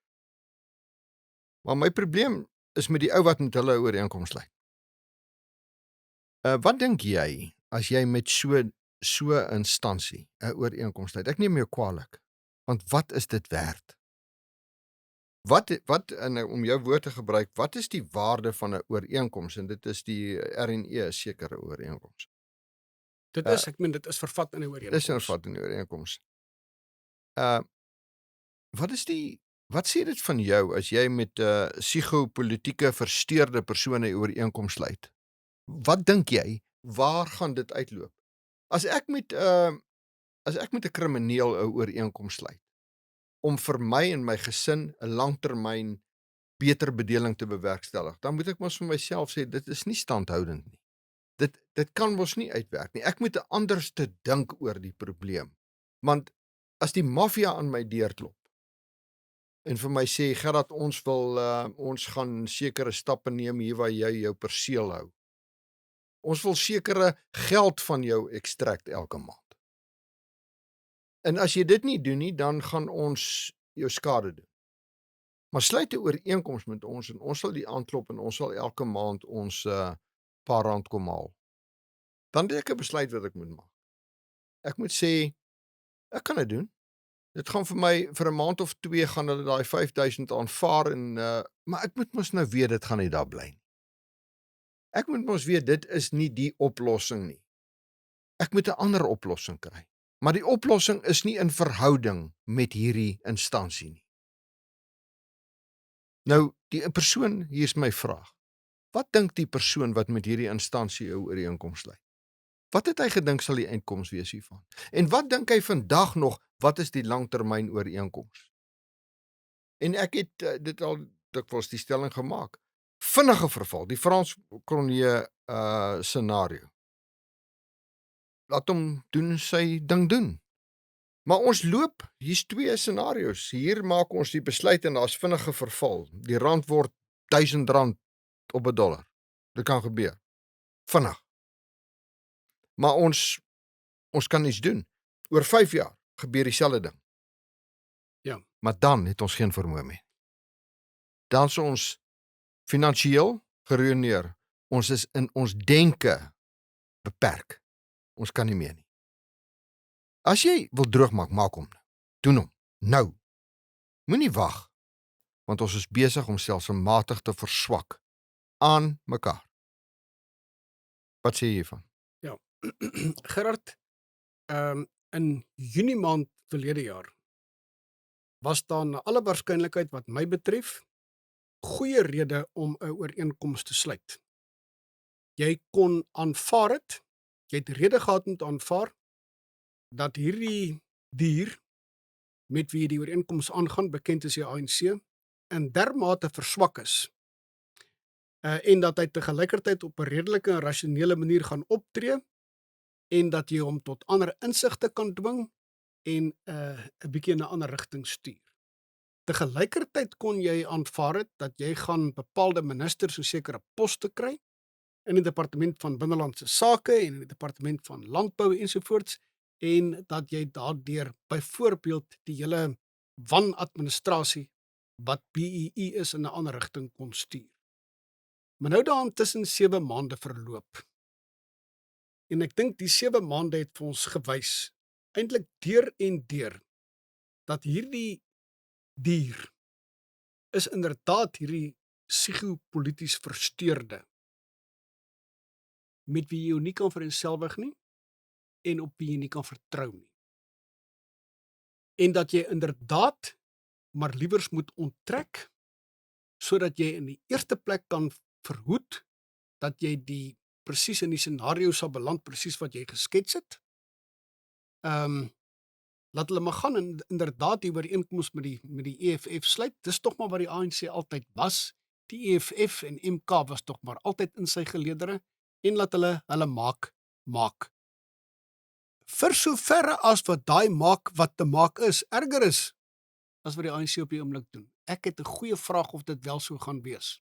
Maar my probleem is met die ou wat met hulle ooreenkoms sluit. Wat dink jy as jy met so 'n instansie 'n ooreenkoms sluit? Ek neem jou kwaadlik, want wat is dit werd? Wat en om jou woord te gebruik, wat is die waarde van 'n ooreenkoms? En dit is die RNE 'n sekere ooreenkoms. Ek meen dit is vervat in 'n Dis nou ooreenkoms. vat in die ooreenkoms. Uh wat sê dit van jou as jy met 'n psigopolitiese versteurde persoon 'n ooreenkoms sluit? Wat dink jy, waar gaan dit uitloop? As ek met 'n krimineel 'n ooreenkoms sluit om vir my en my gesin 'n langtermyn beter bedeling te bewerkstellig, dan moet ek mos vir myself sê dit is nie standhoudend nie. Dit kan mos nie uitwerk nie. Ek moet anders te dink oor die probleem. Want as die maffia aan my deur klop en vir my sê Gerard, ons gaan sekere stappe neem hier waar jy jou perseel hou. Ons wil sekere geld van jou extract elke maand. En as jy dit nie doen nie, dan gaan ons jou skade doen. Maar sluit 'n ooreenkoms met ons en ons sal die aanklop en ons sal elke maand ons paar rand kom haal. Dan het ek 'n besluit wat ek moet maak. Ek moet sê ek kan dit doen. Dit gaan vir my vir 'n maand of 2 gaan hulle daai 5000 aanvaar en maar ek moet mos nou weet dit gaan nie daar bly nie. Ek moet mos weet dit is nie die oplossing nie. Ek moet 'n ander oplossing kry. Maar die oplossing is nie in verhouding met hierdie instansie nie. Nou, die persoon, hier is my vraag. Wat dink die persoon wat met hierdie instansie 'n ooreenkoms sluit? Wat het hy gedink sal die uitkoms wees hiervan? En wat dink hy vandag nog, wat is die langtermyn ooreenkoms? En ek het dit al dikwels die stelling gemaak. Vinnige verval, die Frans Cronje scenario. Laat hom doen sy ding doen. Maar ons loop, hier's 2 scenario's. Hier maak ons die besluit en daar's vinnige verval. Die rand word R1000 op 'n dollar. Dit kan gebeur. Vinnig. Maar ons kan iets doen. Oor 5 jaar gebeur dieselfde ding. Ja. Maar dan het ons geen vermoë meer. Dan is ons finansiëel geruïneer. Ons is in ons denke beperk. Ons kan nie meer nie. As jy wil droogmaak, maak hom nou. Doen hom nou. Moenie wag, want ons is besig om stelselmatig te verswak aan mekaar. Wat sê jy hiervan? Ja. Gerard, in Junie maand verlede jaar was daar na alle waarskynlikheid wat my betref goeie rede om 'n ooreenkoms te sluit. Jy kon aanvaar dit. Jy het rede gehad om te aanvaar dat hierdie dier met wie die ooreenkoms aangaan, bekend is die ANC, in dermate verswak is en dat hy te gelykertyd op 'n redelike en rasionele manier gaan optree en dat jy hom tot ander insigte kan dwing en 'n bietjie in 'n ander rigting stuur. Te gelykertyd kon jy aanvaar het dat jy gaan bepaalde ministers so sekere poste kry in die departement van binnelandse sake en in die departement van landbou ensovoorts en dat jy daardeur byvoorbeeld die hele wanadministrasie wat BEE is in 'n ander rigting kon stuur. Maar nou daar intussen 7 maande verloop. En ek dink die 7 maande het vir ons gewys, eintlik deur en deur, dat hierdie dier is inderdaad hierdie psigopolities versteurde met wie jy jou nie kan vereenselwig nie en op wie jy nie kan vertrou nie. En dat jy inderdaad maar liewers moet onttrek sodat jy in die eerste plek kan verhoed dat jy presies in die scenario sal beland presies wat jy geskets het. Laat hulle maar gaan en inderdaad die ooreenkoms met die EFF sluit. Dis tog maar wat die ANC altyd was. Die EFF en MK was tog maar altyd in sy geleedere en laat hulle maak. Vir soverre as wat daai maak wat te maak is, erger is as wat die ANC op die oomblik doen. Ek het 'n goeie vraag of dit wel so gaan wees.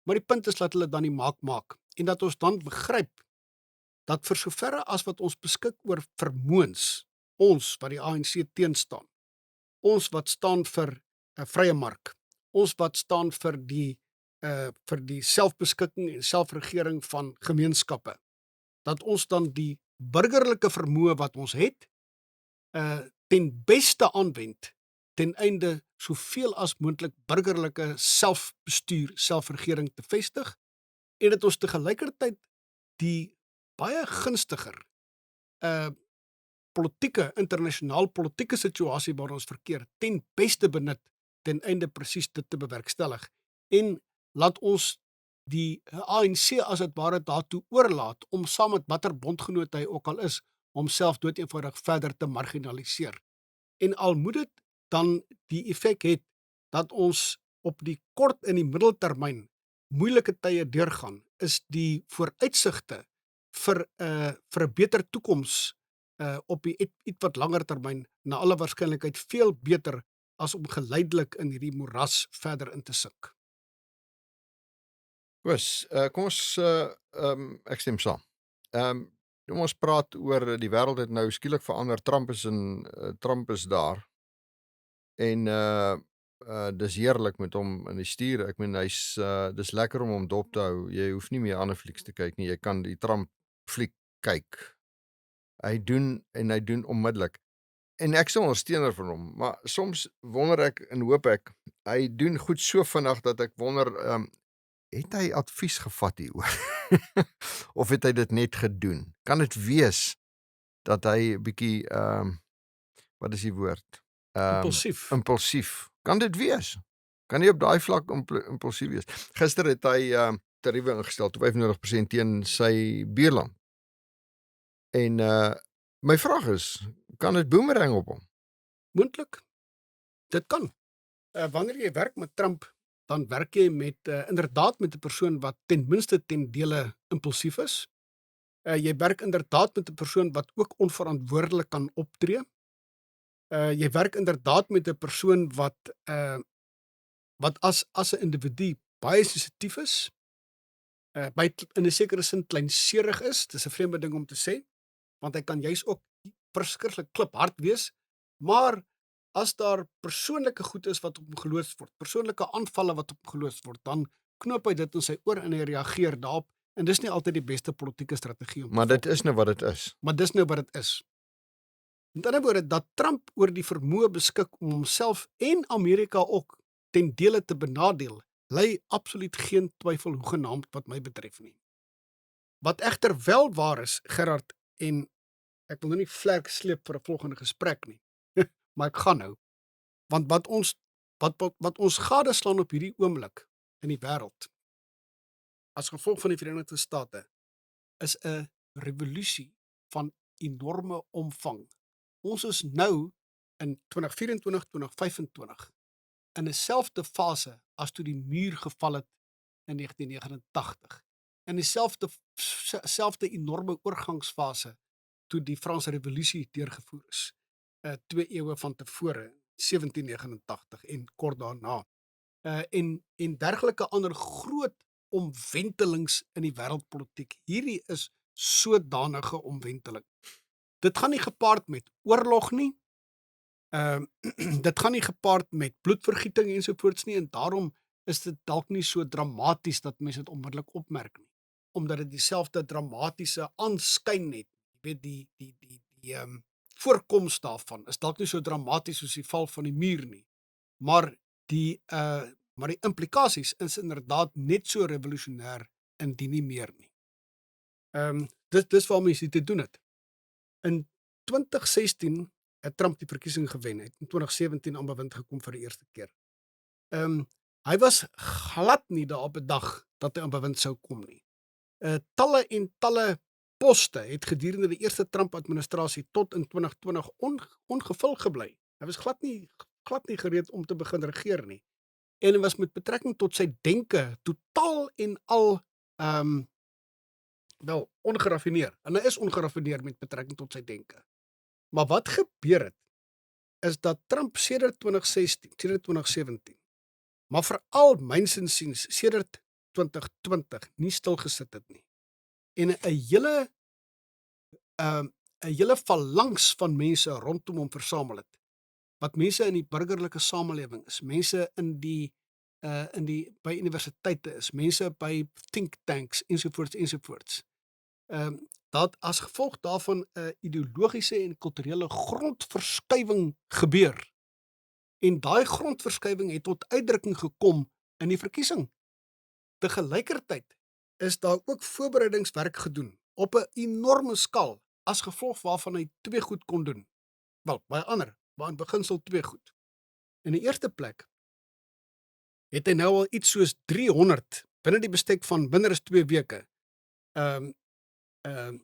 Maar die punt is dat hulle dan die maak en dat ons dan begryp dat vir soverre as wat ons beskik oor vermoëns, ons wat die ANC teenstaan, ons wat staan vir 'n vrye mark, ons wat staan vir die selfbeskikking en selfregering van gemeenskappe, dat ons dan die burgerlike vermoë wat ons het ten beste aanwend ten einde soveel as moontlik burgerlike selfbestuur, selfregering te vestig en dat ons te gelykertyd die baie gunstiger internasionaal politieke situasie waar ons verkeer ten beste benut ten einde presies dit te bewerkstellig en laat ons die ANC as dit ware daartoe oorlaat om saam met watter bondgenoot hy ook al is, homself doeteenvoudig verder te marginaliseer. En al moet dit dan die effek het dat ons op die kort en die middeltermyn moeilike tye deurgaan, is die vooruitsigte vir 'n beter toekoms op die iets wat langer termyn na alle waarskynlikheid veel beter as om geleidelik in hierdie moeras verder in te sink. Koos, kom ons ek stem saam. Kom ons praat oor die wêreld het nou skielik verander. Trump is daar en dis heerlik met hom in die stuur. Ek meen dis lekker om hom dop te hou. Jy hoef nie meer ander flieks te kyk nie. Jy kan die Trump fliek kyk. Hy doen onmiddellik. En ek is 'n ondersteuner van hom, maar soms wonder ek en hoop ek hy doen goed so vinnig dat ek wonder het hy advies gevat hieroor? Of het hy dit net gedoen? Kan dit wees dat hy 'n bietjie wat is die woord? Impulsief. Kan dit wees? Kan hy op daai vlak impulsief wees? Gister het hy tariewe ingestel tot 95% teen sy buurland. En my vraag is, kan dit boomerang op hom? Moontlik. Dit kan. Wanneer jy werk met Trump, dan werk jy met inderdaad met 'n persoon wat ten minste ten dele impulsief is. Jy werk inderdaad met 'n persoon wat ook onverantwoordelik kan optree. Jy werk inderdaad met 'n persoon wat as 'n individu baie sensitief is, in 'n sekere sin kleinserig is. Dis 'n vreemde ding om te sê, want hy kan juis ook verskriklik kliphard wees, maar as daar persoonlike goed is wat op hom geloods word, persoonlike aanvalle wat op hom geloods word, dan knoop hy dit in sy oor en hy reageer daarop, en dis nie altyd die beste politieke strategie om te Maar dit volg. is nou wat dit is. Maar dis nou wat dit is. Met ander woorde, dat Trump oor die vermoë beskik om homself en Amerika ook ten dele te benadeel, lei absoluut geen twyfel hoegenaamd wat my betref nie. Wat egter wel waar is, Gerard, en ek wil nou nie vlerk sleep vir 'n volgende gesprek nie, maar ek gaan nou, want wat ons gadeslaan op hierdie oomblik in die wêreld, as gevolg van die Verenigde State, is 'n revolusie van enorme omvang. Ons is nou in 2024, 2025 in 'n selfde fase as toe die muur geval het in 1989. In dieselfde enorme oorgangsfase toe die Franse Revolusie deurgevoer is, 2 eeue van tevore, 1789 en kort daarna. En dergelike ander groot omwentelings in die wêreldpolitiek. Hierdie is sodanige omwenteling. Dit gaan nie gepaard met oorlog nie. Dit gaan nie gepaard met bloedvergieting ensovoorts nie, en daarom is dit dalk nie so dramaties dat mense dit onmiddellik opmerk nie, omdat dit dieselfde dramatiese aanskyn het. Jy weet die voorkoms daarvan is dalk nie so dramaties soos die val van die muur nie, maar die implikasies is inderdaad net so revolusionêr indien nie meer nie. Dis waar mense dit te doen het. In 2016 het Trump die verkiesing gewen, het in 2017 aan bewind gekom vir die eerste keer. Hy was glad nie daarop bedag dat hy aan bewind sou kom nie. Talle en talle poste het gedurende die eerste Trump-administrasie tot in 2020 ongevul gebly. Hy was glad nie gereed om te begin regeer nie. En hy was met betrekking tot sy denke totaal en al ongeraffineer. En hy is ongeraffineer met betrekking tot sy denke. Maar wat gebeur het, is dat Trump sedert 2016, sedert 2017, maar veral myns insiens sedert 2020 nie stilgesit het nie. En 'n hele phalanx van mense rondom hom versamel het. Wat mense in die burgerlike samelewing is, mense by universiteite is, mense by think tanks ensovoorts. Dat as gevolg daarvan 'n ideologiese en kulturele grondverskuiwing gebeur. En daai grondverskywing het tot uitdrukking gekom in die verkiesing. Te gelykertyd is daar ook voorbereidingswerk gedoen op 'n enorme skaal as gevolg waarvan hy 2 goed kon doen. Wel, baie ander, maar in beginsel 2 goed. In die eerste plek het hy nou al iets soos 300 binne die bestek van minder as 2 weke ehm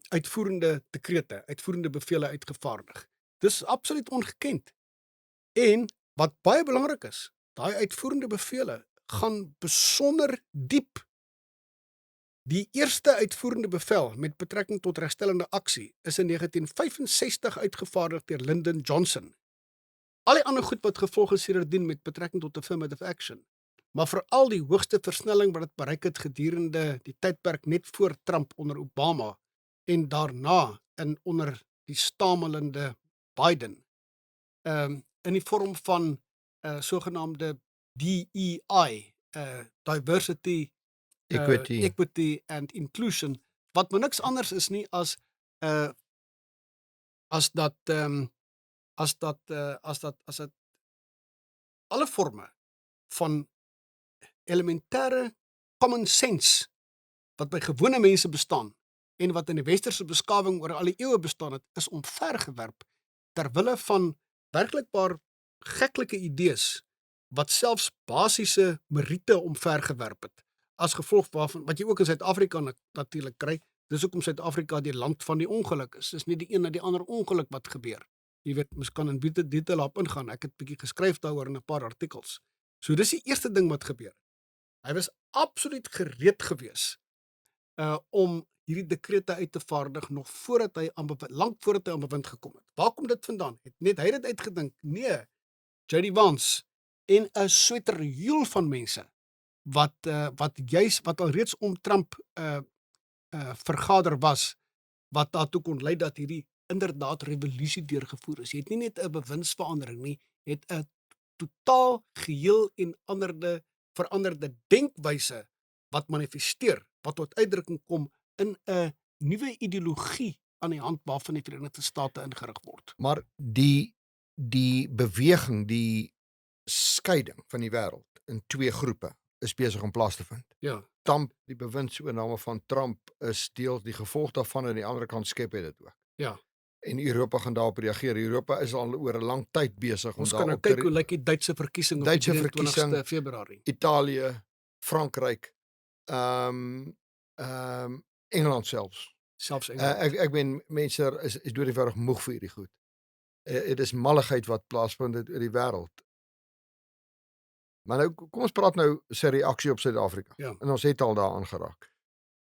uitvoerende dekrete, uitvoerende bevele uitgevaardig. Dis absoluut ongekend. En wat baie belangrik is, daai uitvoerende bevele gaan besonder diep. Die eerste uitvoerende bevel met betrekking tot regstellende aksie is in 1965 uitgevaardig deur Lyndon Johnson. Al die ander goed wat gevolg is sedertdien met betrekking tot affirmative action, maar veral die hoogste versnelling wat dit bereik het gedurende die tydperk net voor Trump onder Obama en daarna onder die stamelende Biden, in die vorm van sogenaamde DEI, diversity, equity and inclusion, wat maar niks anders is nie as dat alle forme van elementêre common sense wat by gewone mense bestaan en wat in die westerse beskawing oor al die eeue bestaan het, is omvergewerp terwille van werklikbaar geklike idees wat selfs basiese meriete omvergewerp het, as gevolg waarvan, wat jy ook in Suid-Afrika natuurlik kry, dis hoekom Suid-Afrika die land van die ongeluk is. Dis nie die een na die ander ongeluk wat gebeur. Jy weet, mens kan in detail op ingaan. Ek het bietjie geskryf daaroor in 'n paar artikels. So dis die eerste ding wat gebeur. Hy was absoluut gereed gewees om hierdie dekrete uit te vaardig nog lank voordat hy aan bewind gekom het. Waar kom dit vandaan? Net hy het dit uitgedink? Nee, J.D. Vance en 'n sweterjoel van mense wat alreeds om Trump vergader was, wat daartoe kon lei dat hierdie inderdaad revolusie deurgevoer is. Jy het nie net 'n bewindsverandering nie, het 'n totaal geheel en veranderde denkwyse wat manifesteer, wat tot uitdrukking kom in 'n nuwe ideologie aan die hand waarvan die Verenigde State ingerig word. Maar die beweging, die skeiding van die wêreld in 2 groepe is besig om plaas te vind. Ja. Trump, die bewindsoorname van Trump is deel die gevolg daarvan, aan die ander kant skep hy dit ook. Ja. En Europa gaan daarop reageer. Europa is al oor 'n lang tyd besig om Ons kan nou kyk hoe lyk die Duitse verkiesing op die 23ste Februarie. Italië, Frankryk, Engeland selfs. Selfs Engeland. Ek meen mense is deur die wêreld moeg vir hierdie goed. Dit is malligheid wat plaasvind in die wêreld. Maar nou kom ons praat nou sy reaksie op Suid-Afrika. Ja. En ons het al daaraan geraak.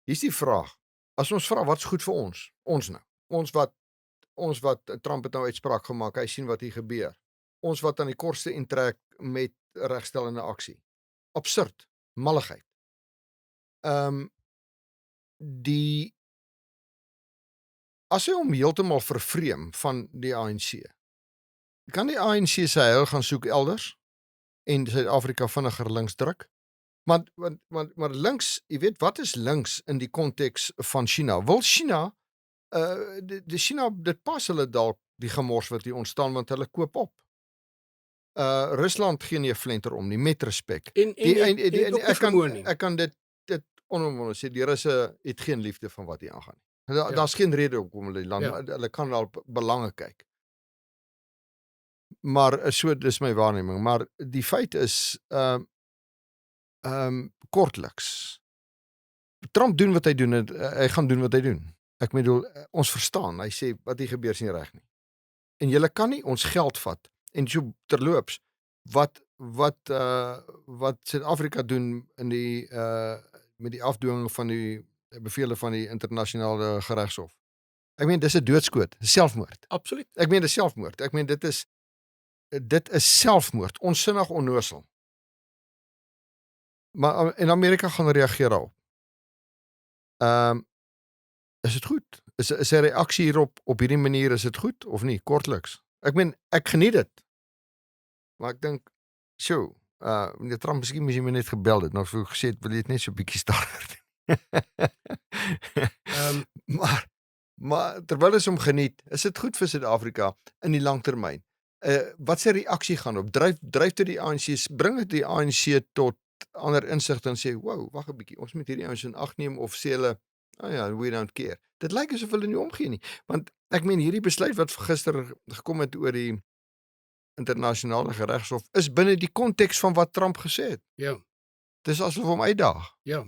Hier's die vraag. As ons vra wat's goed vir ons? Ons wat Trump het nou uitspraak gemaak, hy sien wat hier gebeur. Ons wat aan die kortste intrek met regstellende aksie. Absurd, malligheid. As hy hom heeltemal vervreem van die ANC, kan die ANC sy heil gaan soek elders en Suid-Afrika vinniger links druk? Maar links, jy weet, wat is links in die konteks van China? Wil China, China, dit pas hulle dalk die gemors wat hier ontstaan, want hulle koop op. Rusland gee nie 'n flenter om nie, met respek. Ek kan dit onomwonde sê, die Russe het geen liefde van wat hier aangaan nie. Daar's geen rede hoekom hulle kan al belange kyk. Maar so, dis my waarneming, maar die feit is kortliks. Trump doen wat hy doen, hy gaan doen wat hy doen. Ek bedoel, ons verstaan, hy sê wat hier gebeur is nie reg nie. En julle kan nie ons geld vat en so terloops wat Suid-Afrika doen in die met die afdwinging van die bevele van die internasionale geregshof. Ek meen dis 'n doodskoot, selfmoord. Absoluut. Ek meen dis selfmoord. Ek meen dit is selfmoord, onsinnig onnosel. Maar en Amerika gaan reageer daarop. Is dit goed? Is sy reaksie hierop op hierdie manier, is dit goed of nie? Kortliks. Ek meen, ek geniet dit. Maar ek dink, meneer Trump, miskien moes jy my net gebel het, nou vir gesê het, wil jy het net so 'n bietjie stadiger. Maar terwyl ons hom geniet, is dit goed vir Suid-Afrika in die langtermyn. wat se reaksie gaan op? Dryf dit die ANC, bring dit die ANC tot ander insigte en sê, "Wow, wag 'n bietjie, ons moet hierdie ouens in ag neem," of sê hulle, "Oh ja, we don't care." Dit lyk asof hulle nie omgee nie, want ek meen hierdie besluit wat gister gekom het oor die internasionale geregshof is binne die konteks van wat Trump gesê het. Ja, Dis asof hom uitdaag. ja.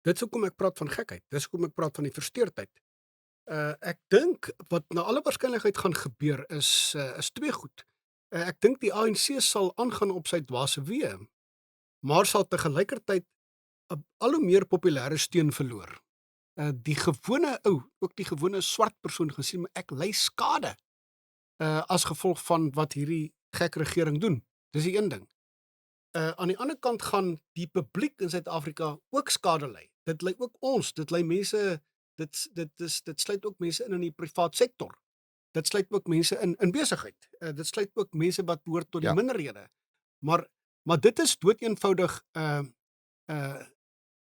Dit is hoekom ek praat van gekheid. Dis hoekom ek praat van die versteurdheid. Ek dink wat na alle waarskynlikheid gaan gebeur is twee goed. Ek dink die ANC sal aangaan op sy dwaase weë, maar sal te gelykertyd 'n al hoe meer populêre steun verloor. Die gewone ou, ook die gewone swart persoon gaan sien, maar ek ly skade as gevolg van wat hierdie gek regering doen. Dis die een ding. Aan die ander kant gaan die publiek in Suid-Afrika ook skade ly. Dit ly ook ons, dit ly mense, dit sluit ook mense in die privaat sektor. Dit sluit ook mense in besigheid. Dit sluit ook mense wat behoort tot die Ja. minderhede. Maar dit is doeteenvoudig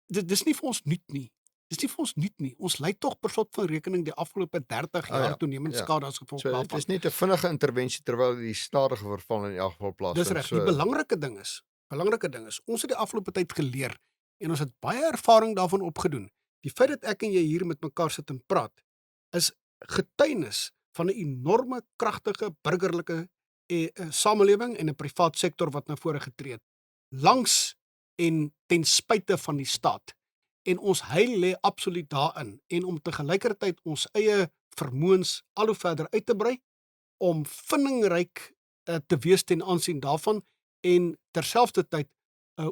dis nie vir ons nuut nie. Dis nie vir ons nuut nie. Ons ly tog per slot van rekening die afgelope 30 Oh jaar ja, toenemend ja. skade as gevolg So dit daarvan. is net 'n vinnige intervensie terwyl die stadige verval in elk geval plaasvind. Dis reg. Die belangrike ding is, ons het die afgelope tyd geleer en ons het baie ervaring daarvan opgedoen. Die feit dat ek en jy hier met mekaar sit en praat, is getuienis van 'n enorme kragtige burgerlike samelewing en 'n privaat sektor wat na vore getree het. Langs en ten spyte van die staat. En ons heil lê absoluut daarin en om te gelykertyd ons eie vermoëns al hoe verder uit te brei om vindingryk te wees ten aansien daarvan en terselfdertyd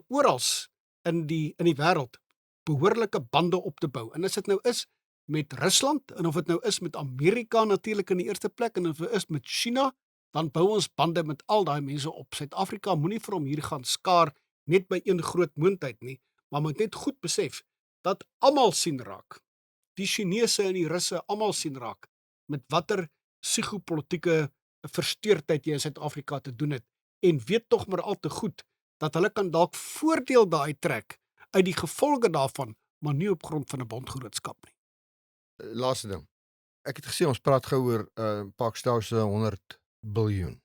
orals in die wêreld behoorlike bande op te bou. En as dit nou is met Rusland en of dit nou is met Amerika natuurlik in die eerste plek en of dit is met China, dan bou ons bande met al daai mense op. Suid-Afrika moenie vir hom hier gaan skaar net by een groot moondheid nie, maar moet net goed besef dat almal sien raak. Die Chinese en die Russe almal sien raak met watter psigopolitiese versteurdheid jy in Suid-Afrika te doen het en weet tog maar al te goed dat hulle kan dalk voordeel daai trek uit die gevolge daarvan, maar nie op grond van 'n bondgenootskap nie. Laaste ding. Ek het gesê ons praat gou oor Pakistan se 100 biljoen.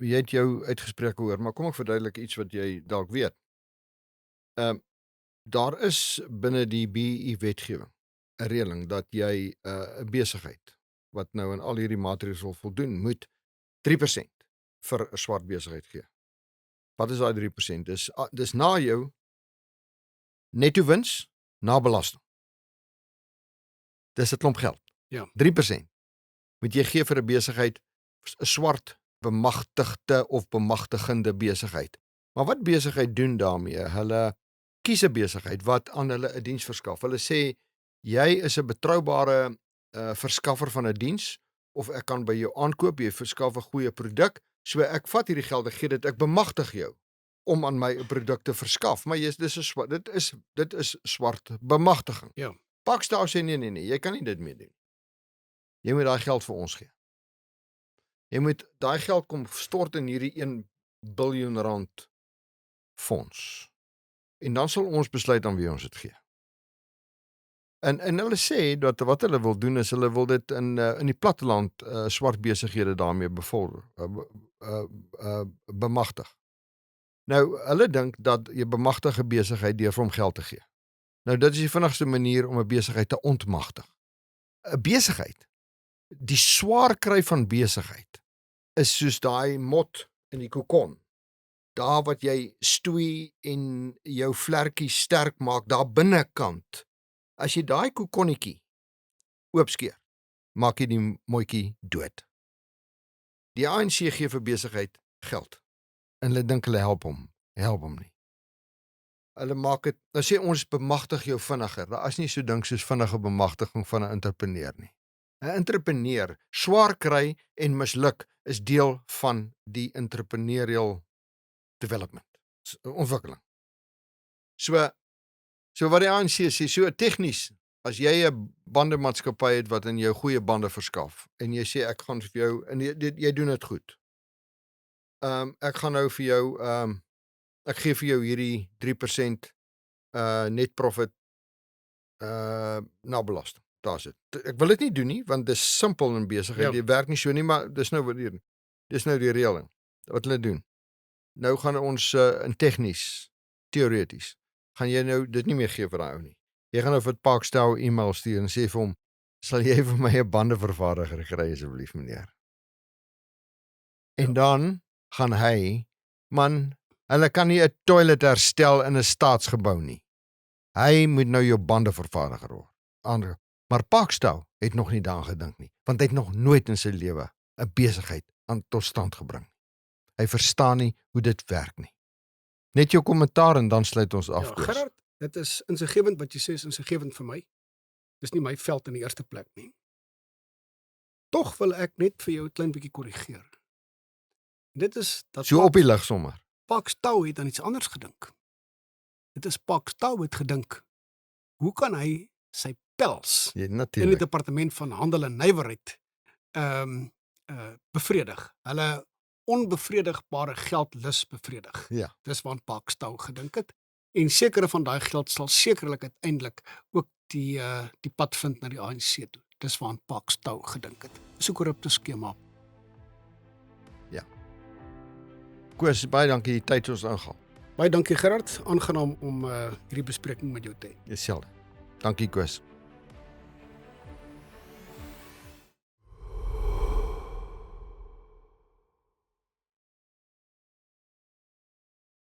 Jy het jou uitgespreke oor, maar kom ek verduidelik iets wat jy dalk weet. Daar is binne die BEE wetgewing 'n reëling dat jy 'n besigheid wat nou aan al hierdie maatreëls wil voldoen, moet 3% vir 'n swart besigheid gee. Wat is daai 3%? Dis na jou netto wins na belasting. Dis 'n klomp geld. Ja. 3% moet jy gee vir 'n besigheid, 'n swart bemagtigde of bemagtigende besigheid. Maar wat besigheid doen daarmee? Hulle kies 'n besigheid wat aan hulle 'n diens verskaf. Hulle sê jy is 'n betroubare verskaffer van 'n diens of ek kan by jou aankoop, jy verskaf 'n goeie produk, so ek vat hierdie geld, ek gee dit, ek bemagtig jou om aan my 'n produk te verskaf. Maar dit is swart bemagtiging. Ja. Pakistan sê nee, jy kan nie dit mee doen. Jy moet daai geld vir ons gee. Jy moet daai geld kom stort in hierdie 1 biljoen rand fonds. En dan sal ons besluit aan wie ons dit gee. En hulle sê dat wat hulle wil doen is hulle wil dit in die platteland swart besighede daarmee bevorder, bemagtig. Nou hulle dink dat jy bemagtig 'n besigheid deur vir hom geld te gee. Nou dit is die vinnigste manier om 'n besigheid te ontmagtig. 'n Besigheid, die swaar kry van besigheid is soos daai mot in die kokon. Daar wat jy stoei en jou vlekkie sterk maak daar binnekant. As jy daai kokonnetjie oopskeer, maak jy die mooitjie dood. Die ANC gee vir besigheid geld en hulle dink hulle help hom nie. Hulle maak dit, nou sê ons bemagtig jou vinniger. Daar is nie so ding soos vinnige bemagtiging van 'n entrepreneur nie. 'n Entrepreneur swaar kry en misluk is deel van die entrepreneurial development, ontwikkeling. So wat die ANC sê, so tegnies, as jy 'n bandemaatskappy het wat in jou goeie bande verskaf en jy sê ek gaan vir jou en jy doen dit goed. Ek gaan nou vir jou ek gee vir jou hierdie 3% net profit na belasting. Daar's dit. Ek wil dit nie doen nie, want dis simpel in besigheid. Ja. Dit werk nie so nie, maar dis nou die reëling wat hulle doen. Nou gaan ons in tegnies, teoreties, gaan jy nou dit nie meer gee vir daai ou nie. Jy gaan nou vir Parkstou e-mail stuur en sê vir hom, sal jy vir my 'n bandevervaardiger kry asseblief meneer. En dan gaan hy, man, hulle kan nie 'n toilet herstel in 'n staatsgebou nie. Hy moet nou jou bandevervaardiger word. Maar Parkstou het nog nie daaraan gedink nie, want hy het nog nooit in sy lewe 'n besigheid tot stand gebring. Hy verstaan nie hoe dit werk nie. Net jou kommentaar en dan sluit ons af. Ja, Gerard, dit is insiggewend wat jy sê, is insiggewend vir my. Dis nie my veld in die eerste plek nie. Tog wil ek net vir jou 'n klein bietjie korrigeer. Dit is dat So op die lig sommer. Parkstou het aan iets anders gedink. Dit is Parkstou het gedink, hoe kan hy sy pels Ja, in die natuurlik. departement van handel en nywerheid bevredig. Hulle onbevredigbare geldlus bevredig. Ja. Dis waaraan Parkstou gedink het. En sekere van daai geld sal sekerlik uiteindelik ook die pad vind na die ANC toe. Dis waaraan Parkstou gedink het. Dis 'n korrupte skema. Koos, baie dankie die tyd ons ingaan. Baie dankie Gerard, aangenaam om hierdie bespreking met jou te hê. Dieselfde. Dankie Koos.